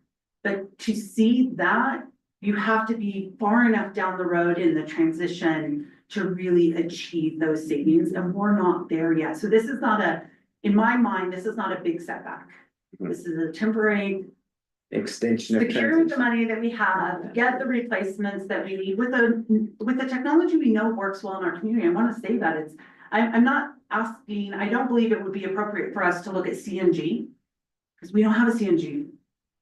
But to see that, you have to be far enough down the road in the transition to really achieve those savings, and we're not there yet. So this is not in my mind, this is not a big setback. This is a temporary Extension of secure the transition. money that we have, get the replacements that we need with the technology we know works well in our community. I want to say that I'm not asking, I don't believe it would be appropriate for us to look at CNG. Because we don't have a CNG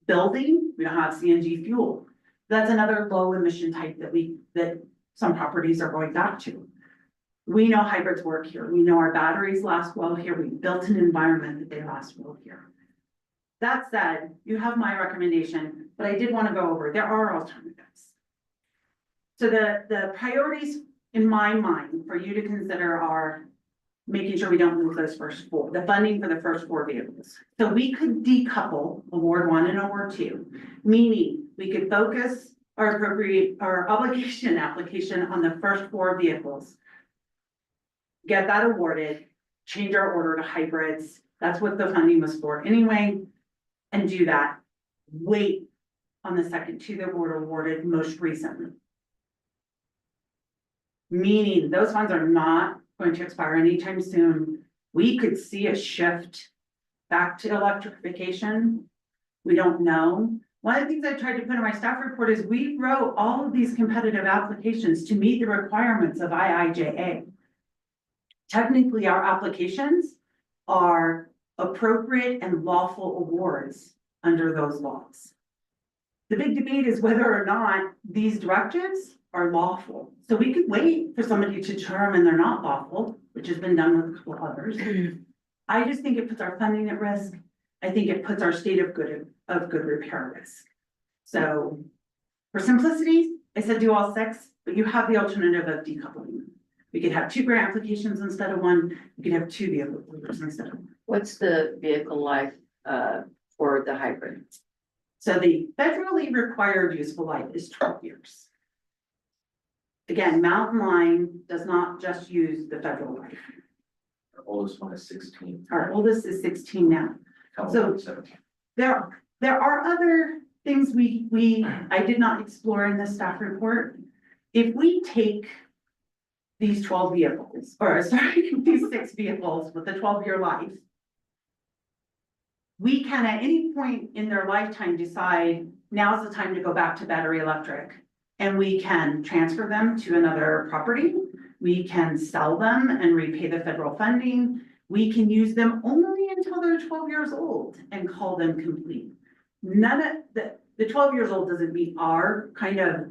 building, we don't have CNG fuel. That's another low emission type that some properties are going back to. We know hybrids work here. We know our batteries last well here. We built an environment that they last well here. That said, you have my recommendation, but I did want to go over, there are alternatives. So the priorities in my mind for you to consider are making sure we don't lose those first four, the funding for the first four vehicles. So we could decouple award 1 and award 2, meaning we could focus our obligation application on the first 4 vehicles. Get that awarded, change our order to hybrids. That's what the funding was for anyway. And do that. Wait on the second 2 that were awarded most recently. Meaning those funds are not going to expire anytime soon. We could see a shift back to electrification. We don't know. One of the things I tried to put in my staff report is we wrote all of these competitive applications to meet the requirements of IIJA. Technically, our applications are appropriate and lawful awards under those laws. The big debate is whether or not these directives are lawful. So we could wait for somebody to determine they're not lawful, which has been done with a couple others. I just think it puts our funding at risk. I think it puts our state of good repair at risk. So for simplicity, I said do all 6, but you have the alternative of decoupling. We could have 2 grant applications instead of 1. We could have 2 vehicle orders instead of 1. What's the vehicle life for the hybrid? So the federally required useful life is 12 years. Again, Mountain Line does not just use the federal life. Our oldest one is 16. Our oldest is 16 now. So- 17. There are other things I did not explore in the staff report. If we take these 12 vehicles, or sorry, these 6 vehicles with a 12-year life, we can at any point in their lifetime decide now's the time to go back to battery electric, and we can transfer them to another property. We can sell them and repay the federal funding. We can use them only until they're 12 years old and call them complete. None of the 12 years old doesn't meet our kind of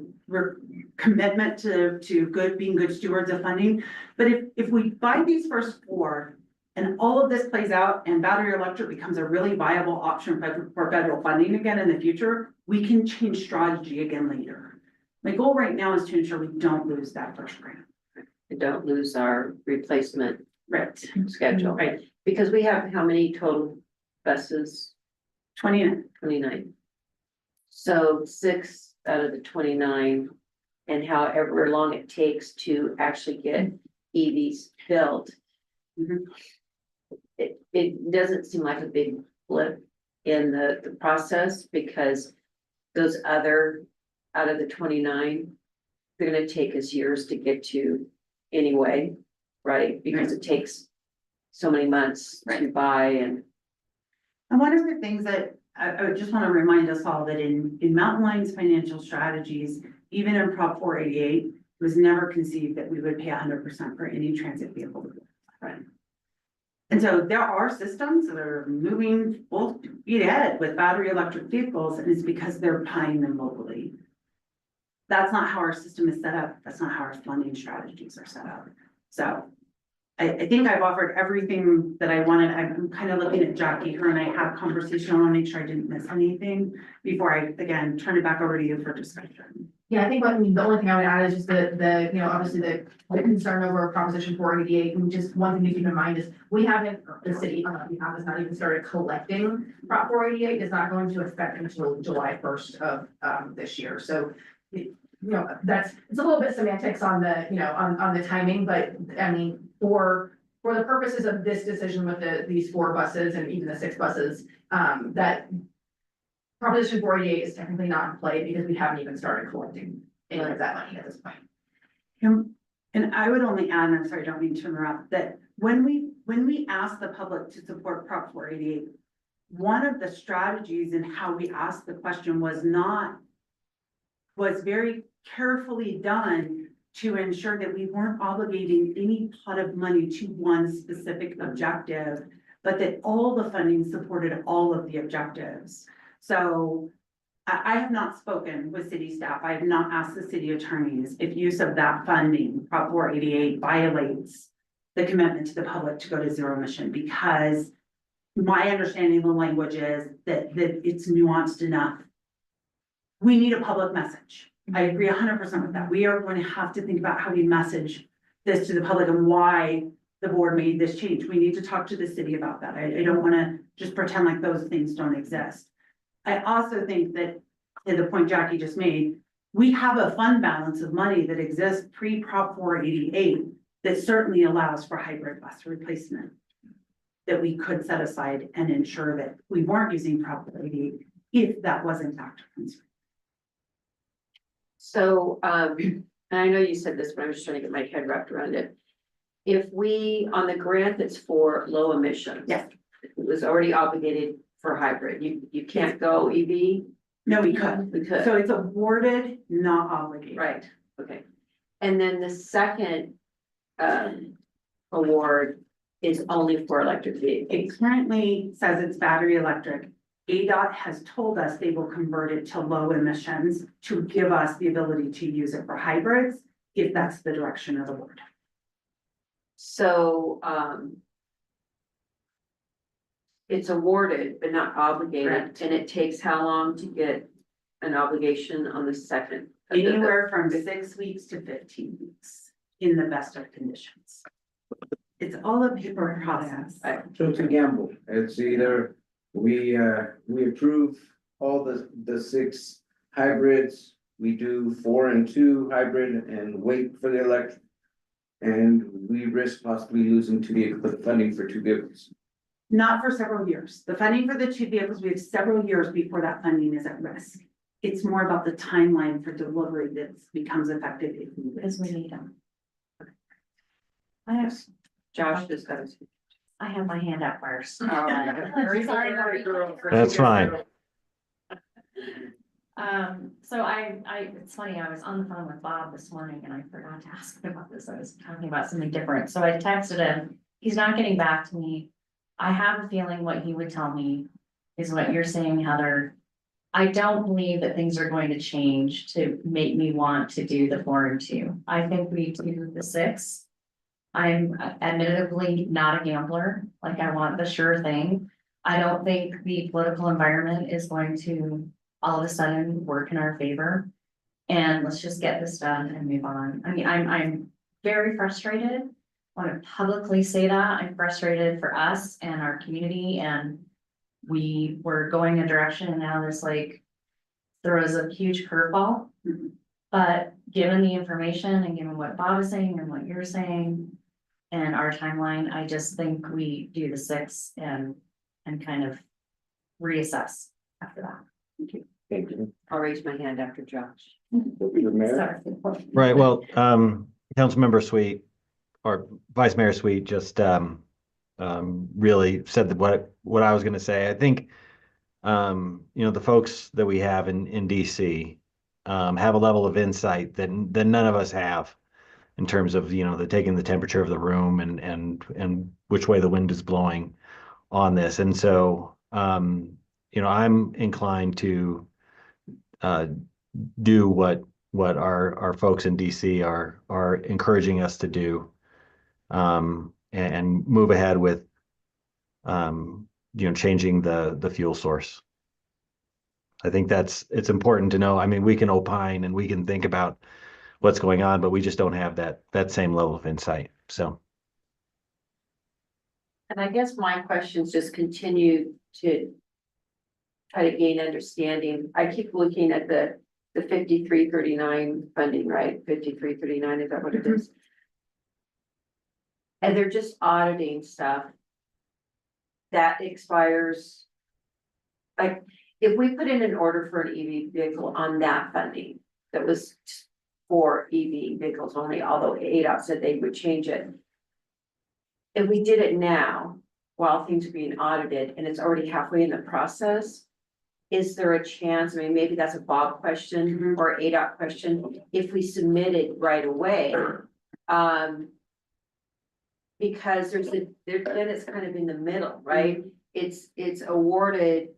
commitment to being good stewards of funding. But if we buy these first 4 and all of this plays out and battery electric becomes a really viable option for federal funding again in the future, we can change strategy again later. My goal right now is to ensure we don't lose that first grant. We don't lose our replacement Right. schedule. Right. Because we have how many total buses? 29. 29. So 6 out of the 29, and however long it takes to actually get EVs built. Mhm. It doesn't seem like a big flip in the process, because those other, out of the 29, they're gonna take us years to get to anyway. right? Because it takes so many months to buy and. And one of the things that I would just want to remind us all that in Mountain Lions Financial Strategies, even in Prop 488, it was never conceived that we would pay 100% for any transit vehicle. Right. And so there are systems that are moving full speed ahead with battery electric vehicles, and it's because they're buying them locally. That's not how our system is set up. That's not how our funding strategies are set up. So I think I've offered everything that I wanted. I'm kind of looking at Jackie, her and I had a conversation. I want to make sure I didn't miss anything before I, again, turn it back over to you for discussion. Yeah, I think what, the only thing I would add is just the, you know, obviously the concern over Proposition 488, and just one thing to keep in mind is we haven't, the city, we have not even started collecting Prop 488 is not going to affect until July 1st of this year, so you know, it's a little bit semantics on the, you know, on the timing, but I mean, for the purposes of this decision with these 4 buses and even the 6 buses, that Proposition 488 is technically not in play because we haven't even started collecting any of that money at this point. And I would only add, and I'm sorry, I don't mean to interrupt, that when we asked the public to support Prop 488, one of the strategies in how we asked the question was very carefully done to ensure that we weren't obligating any pot of money to one specific objective, but that all the funding supported all of the objectives. So I have not spoken with city staff. I have not asked the city attorneys if use of that funding, Prop 488, violates the commitment to the public to go to zero emission, because my understanding of the language is that it's nuanced enough. We need a public message. I agree 100% with that. We are going to have to think about how we message this to the public and why the board made this change. We need to talk to the city about that. I don't want to just pretend like those things don't exist. I also think that, to the point Jackie just made, we have a fund balance of money that exists pre-Prop 488 that certainly allows for hybrid bus replacement that we could set aside and ensure that we weren't using Prop 488 if that was in fact a concern. So, and I know you said this, but I'm just trying to get my head wrapped around it. If we, on the grant that's for low emissions. Yes. It was already obligated for hybrid, you can't go EV? No, we could. We could. So it's awarded, not obligated. Right, okay. And then the second award is only for electric vehicles. It currently says it's battery electric. ADOT has told us they will convert it to low emissions to give us the ability to use it for hybrids, if that's the direction of the board. So, it's awarded but not obligated, Correct. and it takes how long to get an obligation on the second? Anywhere from 6 weeks to 15 weeks in the best of conditions. It's all a paper process. So it's a gamble. It's either we approve all the 6 hybrids, we do 4 and 2 hybrid and wait for the electric. And we risk possibly losing the funding for 2 vehicles. Not for several years. The funding for the 2 vehicles, we have several years before that funding is at risk. It's more about the timeline for delivery that becomes effective if we Because we need them. Josh just got his. I have my hand up first. Sorry. That's fine. So it's funny, I was on the phone with Bob this morning and I forgot to ask him about this. I was talking about something different. So I texted him. He's not getting back to me. I have a feeling what he would tell me is what you're saying, Heather. I don't believe that things are going to change to make me want to do the 4 and 2. I think we do the 6. I'm admittedly not a gambler, like I want the sure thing. I don't think the political environment is going to all of a sudden work in our favor. And let's just get this done and move on. I mean, I'm very frustrated. I want to publicly say that. I'm frustrated for us and our community, and we were going a direction and now this like throws a huge curveball. But given the information and given what Bob is saying and what you're saying and our timeline, I just think we do the 6 and kind of reassess after that. Thank you. I'll raise my hand after Josh. Right, well, Councilmember Sweet, or Vice Mayor Sweet just really said what I was going to say. I think the folks that we have in DC have a level of insight that none of us have in terms of the taking the temperature of the room and which way the wind is blowing on this. And so I'm inclined to do what our folks in DC are encouraging us to do, and move ahead with changing the fuel source. I think it's important to know. I mean, we can opine and we can think about what's going on, but we just don't have that same level of insight. So. And I guess my questions just continue to try to gain understanding. I keep looking at the 5339 funding, right? 5339, is that what it is? And they're just auditing stuff that expires. Like, if we put in an order for an EV vehicle on that funding, that was for EV vehicles only, although ADOT said they would change it. If we did it now, while things are being audited and it's already halfway in the process, is there a chance, I mean, maybe that's a Bob question or ADOT question, if we submitted right away? Because then it's kind of in the middle, right? It's awarded,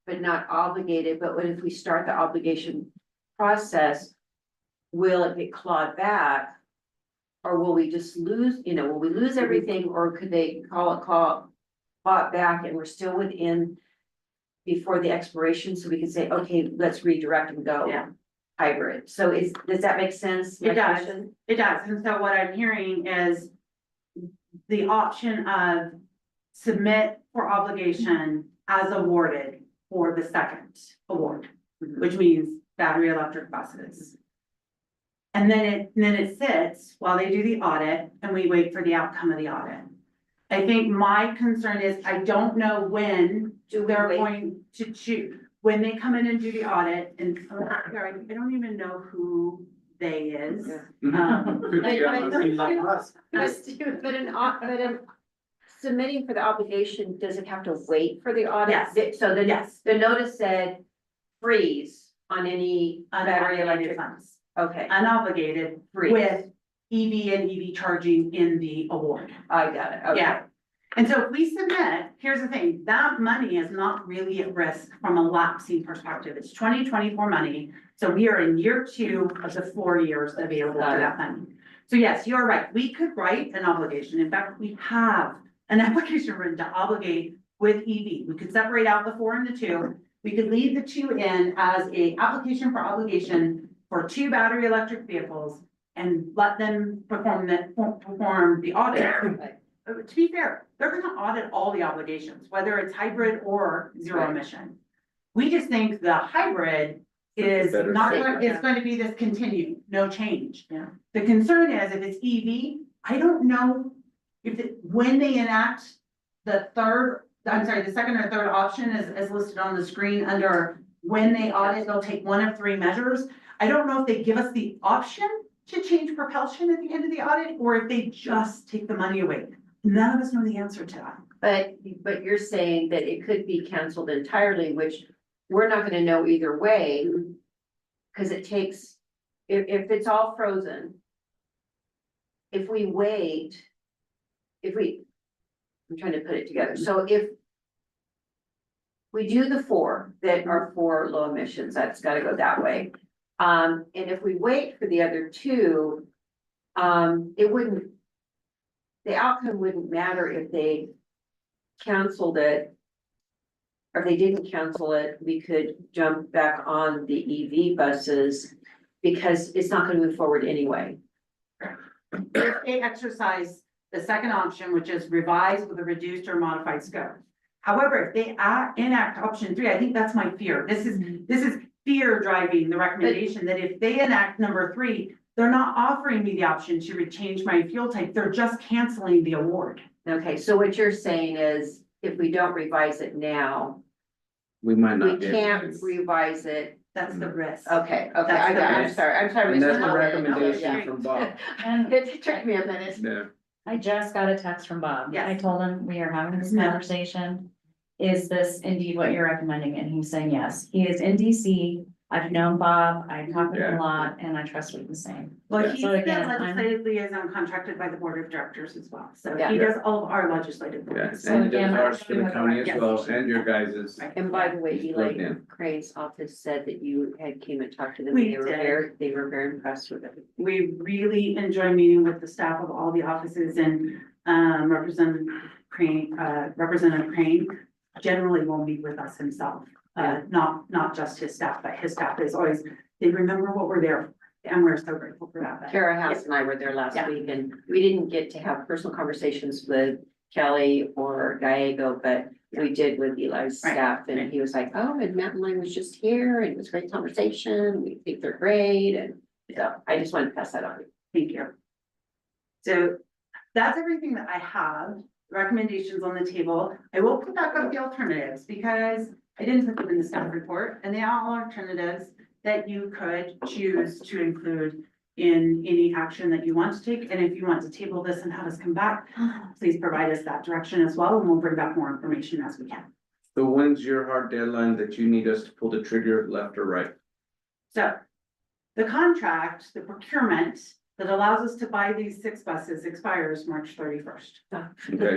but not obligated, but what if we start the obligation process, will it get clawed back? Or will we just lose, will we lose everything, or could they claw it back and we're still within before the expiration, so we can say, okay, let's redirect and go hybrid. So does that make sense? It does. It does. And so what I'm hearing is the option of submit for obligation as awarded for the second award, which means battery electric buses. And then it sits while they do the audit and we wait for the outcome of the audit. I think my concern is, I don't know when they're going to choose, when they come in and do the audit, and I don't even know who they is. But submitting for the obligation, does it have to wait for the audit? Yes. So Yes. the notice said freeze on any battery electric. funds, Okay, unobligated freeze. with EV and EV charging in the award. I got it. Okay. Yeah. And so if we submit, here's the thing, that money is not really at risk from a lapsing perspective. It's 2024 money. So we are in year 2 of the 4 years available for that money. So yes, you're right. We could write an obligation. In fact, we have an application written to obligate with EV. We could separate out the 4 and the 2. We could leave the 2 in as a application for obligation for 2 battery electric vehicles and let them perform the audit. To be fair, they're gonna audit all the obligations, whether it's hybrid or zero emission. We just think the hybrid is Better not, safe. it's going to be this continued, no change. Yeah. The concern is if it's EV, I don't know when they enact the second or third option is listed on the screen under when they audit, they'll take one of 3 measures. I don't know if they give us the option to change propulsion at the end of the audit, or if they just take the money away. None of us know the answer to that. But you're saying that it could be canceled entirely, which we're not gonna know either way. Cause it takes, if it's all frozen. If we wait, I'm trying to put it together, so if. We do the 4 that are for low emissions, that's gotta go that way. And if we wait for the other 2, it wouldn't. The outcome wouldn't matter if they canceled it. Or if they didn't cancel it, we could jump back on the EV buses because it's not gonna move forward anyway. If they exercise the second option, which is revised with a reduced or modified scope. However, if they enact option 3, I think that's my fear. This is fear driving the recommendation that if they enact number 3, they're not offering me the option to change my fuel type. They're just canceling the award. Okay, so what you're saying is if we don't revise it now, We might we not. be able can't to. revise it. That's the risk. Okay, That's I the got it. I'm risk. sorry. And that's the No, recommendation yeah. from Bob. It took me a minute. Yeah. I just got a text from Bob. Yes. I told him we are having this No. conversation. Is this indeed what you're recommending? And he's saying yes. He is in DC. I've known Bob, I talk with him a lot, and I trust what he's saying. Well, he's So the again, I'm- legislative liaison contracted by the board of directors as well, so Yeah. he does all of our legislative. Yeah, work. So and he again, does ours for the I'm- county as Yes. well, and your guys's. And by the way, Plugged Eli in. Crane's office said that you had came and talked to them. We They were did. they were very impressed with it. We really enjoy meeting with the staff of all the offices and Representative Crane generally will meet with us himself. Not just his staff, but his staff is always, they remember what we're there for, and we're so grateful for that. Kara House and I were there last Yeah. week and we didn't get to have personal conversations with Kelly or Gallego, but we did with Eli's Right, staff right. and he was like, oh, and Matt and I was just here and it was a great conversation. We think they're great and so I just wanted to pass that on. Thank you. So that's everything that I have, recommendations on the table. I will put back up the alternatives because I didn't put them in the staff report and they are all alternatives that you could choose to include in any action that you want to take. And if you want to table this and have us come back, please provide us that direction as well, and we'll bring back more information as we can. So when's your hard deadline that you need us to pull the trigger, left or right? So the contract, the procurement that allows us to buy these 6 buses expires March 31st. Okay,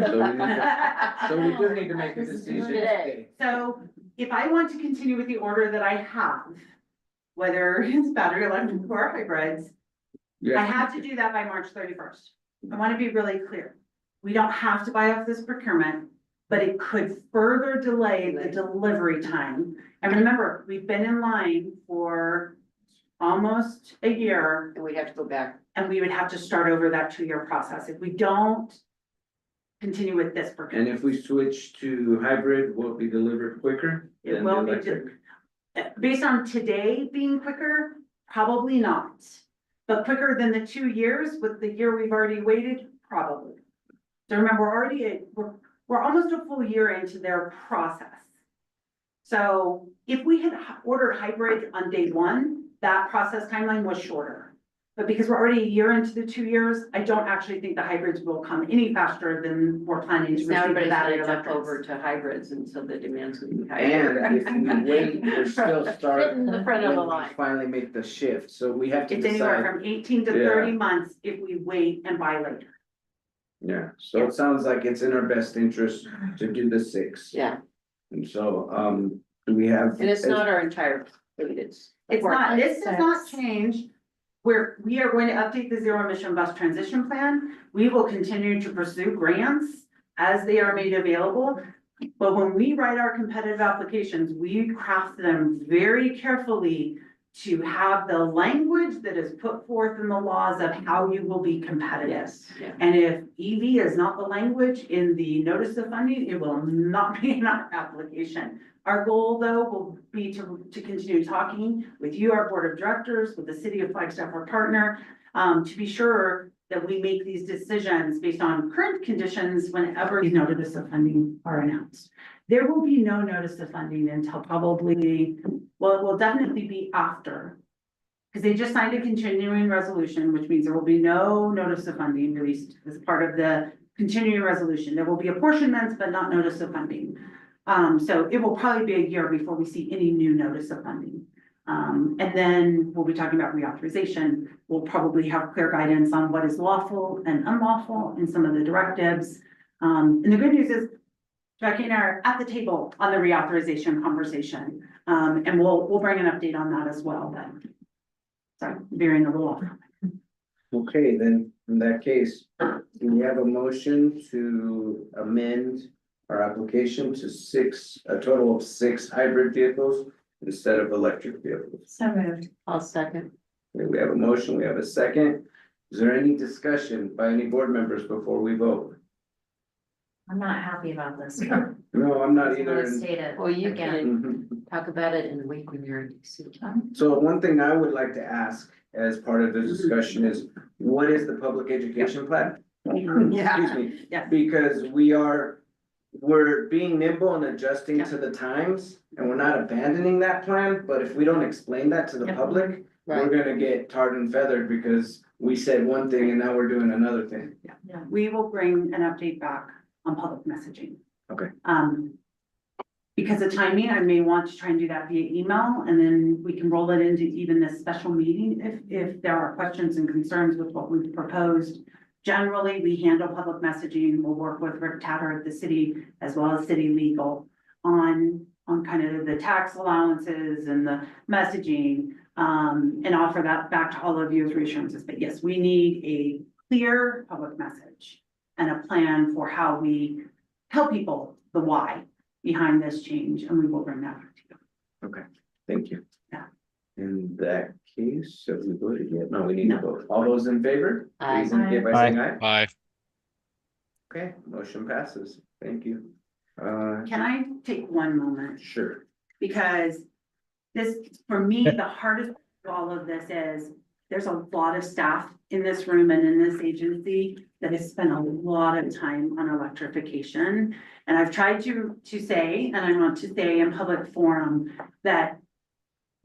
so we do need to make a decision today. So if I want to continue with the order that I have, whether it's battery electric or hybrids, I have to do that by March 31st. I want to be really clear. We don't have to buy off this procurement, but it could further delay the delivery time. And remember, we've been in line for almost a year, And we'd have to go back. and we would have to start over that 2-year process if we don't continue with this And procurement. if we switch to hybrid, will it be delivered quicker? It than the will be electric? Based on today being quicker, probably not. But quicker than the 2 years with the year we've already waited, probably. So remember, we're almost a full year into their process. So if we had ordered hybrid on day 1, that process timeline was shorter. But because we're already a year into the 2 years, I don't actually think the hybrids will come any faster than we're planning to Now receive the everybody's battery gonna jump electrics. over to hybrids and so the demand's gonna be And higher. if we wait, we're still starting. In the front of the when we line. Finally make the shift, so we have to It's anywhere decide. from 18 to Yeah. 30 months if we wait and buy later. Yeah, so it sounds like it's in our best interest to do the 6. Yeah, And so, do we have? and it's not our entire fleet, it's. It's not, this does not Six. change. We are going to update the zero emission bus transition plan. We will continue to pursue grants as they are made available. But when we write our competitive applications, we craft them very carefully to have the language that is put forth in the laws of how you will be competitive. Yeah. And if EV is not the language in the notice of funding, it will not be in our application. Our goal, though, will be to continue talking with you, our board of directors, with the city of Flagstaff, our partner, to be sure that we make these decisions based on current conditions whenever the notice of funding are announced. There will be no notice of funding until probably, well, it will definitely be after. Because they just signed a continuing resolution, which means there will be no notice of funding released as part of the continuing resolution. There will be apportionments, but not notice of funding. So it will probably be a year before we see any new notice of funding. And then we'll be talking about reauthorization. We'll probably have clear guidance on what is lawful and unlawful in some of the directives. And the good news is Jackie and I are at the table on the reauthorization conversation. And we'll bring an update on that as well then. Sorry, veering a little off. Okay, then, in that case, do we have a motion to amend our application to a total of 6 hybrid vehicles instead of electric vehicles? So moved. I'll second. Okay, we have a motion, we have a second. Is there any discussion by any board members before we vote? I'm not happy about this. No, I'm not I either. stated. Well, you again. can talk about it in a week when you're in DC. So one thing I would like to ask as part of the discussion is, what is the public education plan? Excuse me. Yeah. Because we're being nimble and adjusting to the times, and we're not abandoning that plan, but if we don't explain that to the Yeah. public, we're gonna get tarred and feathered because we said one thing and now we're doing another thing. We will bring an update back on public messaging. Okay. Because of timing, I may want to try and do that via email, and then we can roll it into even this special meeting if there are questions and concerns with what we've proposed. Generally, we handle public messaging. We'll work with Rick Tatter at the city as well as city legal on kind of the tax allowances and the messaging, and offer that back to all of you as reassurances. But yes, we need a clear public message and a plan for how we tell people the why behind this change, and we will bring that back to you. Okay, thank you. Yeah. In that case, have we voted yet? No, we need to No. vote. All those in favor? Aye. Please indicate by saying aye. Aye. Okay, motion passes. Thank you. Can I take one moment? Sure. Because this, for me, the hardest of all of this is, there's a lot of staff in this room and in this agency that has spent a lot of time on electrification. And I've tried to say, and I want to say in public forum, that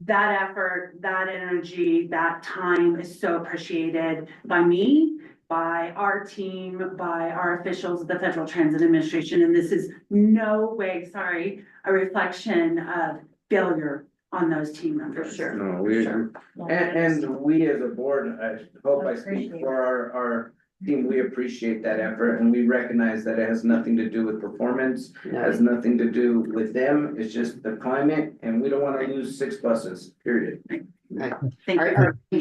effort, that energy, that time is so appreciated by me, by our team, by our officials of the Federal Transit Administration. And this is no way, a reflection of failure on those team members. No, we, and we as a board, I hope I speak for our team, we appreciate that effort and we recognize that it has nothing to do with performance. Has nothing to do with them, it's just the climate, and we don't wanna lose 6 buses, period. Thank you.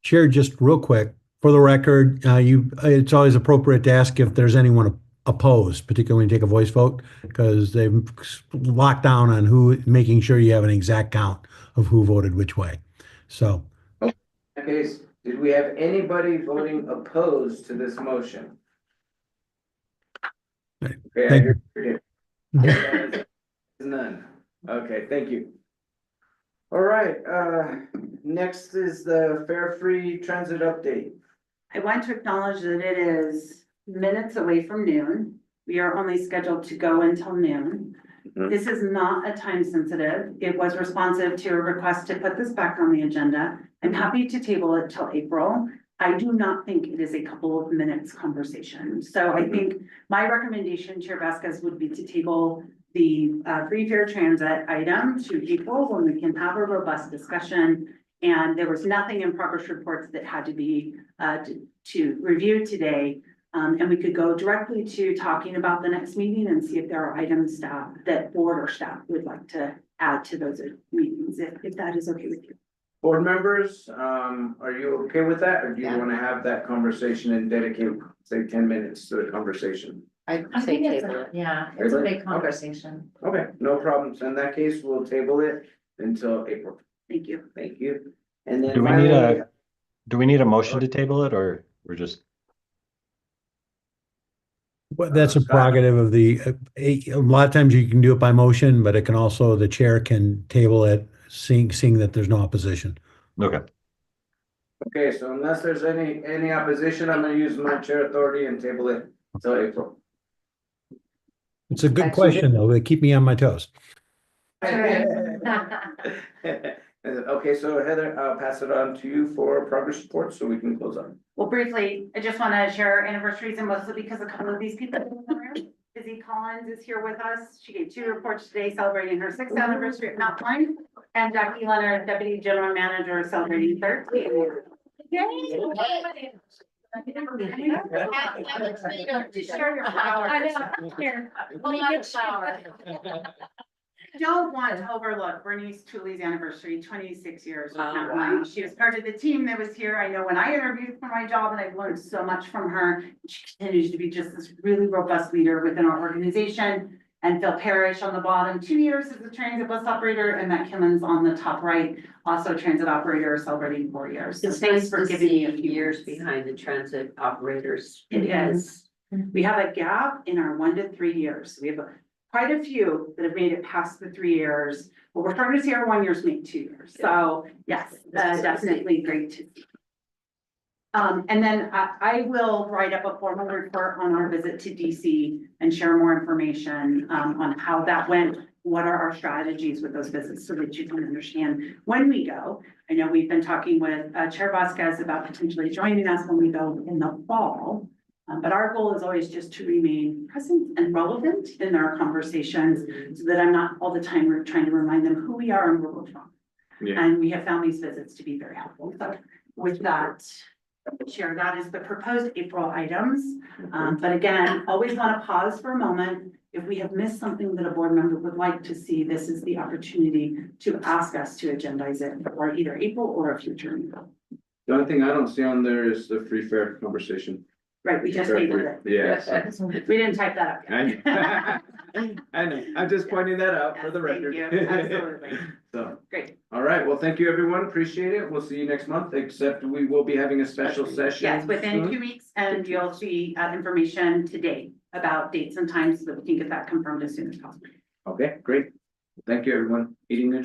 Chair, just real quick, for the record, it's always appropriate to ask if there's anyone opposed, particularly when you take a voice vote, because they've locked down on who, making sure you have an exact count of who voted which way. So. In that case, did we have anybody voting opposed to this motion? Right. Okay, I Thank hear you. None. Okay, thank you. All right, next is the Fare Free Transit update. I want to acknowledge that it is minutes away from noon. We are only scheduled to go until noon. Mhm. This is not a time sensitive. It was responsive to a request to put this back on the agenda. I'm happy to table it till April. I do not think it is a couple of minutes conversation. So I think my recommendation, Chair Vasquez, would be to table the free fare transit item to April, when we can have a robust discussion. And there was nothing in progress reports that had to be to review today. And we could go directly to talking about the next meeting and see if there are items that board or staff would like to add to those meetings, if that is okay with you. Board members, are you okay with that, or do you wanna have that conversation and dedicate, say, 10 minutes to the conversation? I think it's a big conversation. Okay, no problems. In that case, we'll table it until April. Thank you. Thank you. And then Do we finally, need a motion to table it, or we're just? Well, that's a Scott. prerogative of a lot of times you can do it by motion, but it can also, the chair can table it, seeing that there's no opposition. Okay. okay, so unless there's any opposition, I'm gonna use my chair authority and table it until April. It's a good question, though. They keep me on my toes. Okay, so Heather, I'll pass it on to you for progress report so we can close on. Well, briefly, I just want to share anniversaries, and mostly because a couple of these people in the room. Izzy Collins is here with us. She gave 2 reports today celebrating her 6th anniversary at Mount Point. And Jackie Leonard, Deputy General Manager, celebrating 13. Share your flowers. Don't want to overlook Bernice Tooley's anniversary, 26 years with Mount Point. She was part of the team that was here. I know when I interviewed for my job, and I've learned so much from her. She continues to be just this really robust leader within our organization. And Phil Parrish on the bottom, 2 years as a transit bus operator, and Matt Kimmons on the top right, also transit operator, celebrating 4 years. So It's thanks nice for to giving me a see few years years. behind the transit operators. It is. We have a gap in our 1 to 3 years. We have quite a few that have made it past the 3 years. But we're starting to see our 1 years make 2 years. So yes, definitely great to see. And then I will write up a formal report on our visit to DC and share more information on how that went what are our strategies with those visits so that you can understand when we go. I know we've been talking with Chair Vasquez about potentially joining us when we go in the fall. But our goal is always just to remain present and relevant in our conversations so that I'm not all the time trying to remind them who we are and where we're from. Yeah. And we have found these visits to be very helpful. So with that, Chair, that is the proposed April items. But again, always want to pause for a moment. If we have missed something that a board member would like to see, this is the opportunity to ask us to agendize it for either April or a future meeting. The only thing I don't see on there is the free fair conversation. Right, we just tabled it. Yes. We didn't type that up yet. I know, I'm just pointing that out for the Yes, thank record. you. Absolutely. So, Great. all right, well, thank you, everyone, appreciate it, we'll see you next month, except we will be having a special session. Yes, within soon. 2 weeks, and you'll see information today about dates and times so that we can get that confirmed as soon as possible. Okay, great, thank you, everyone, meeting adjourned.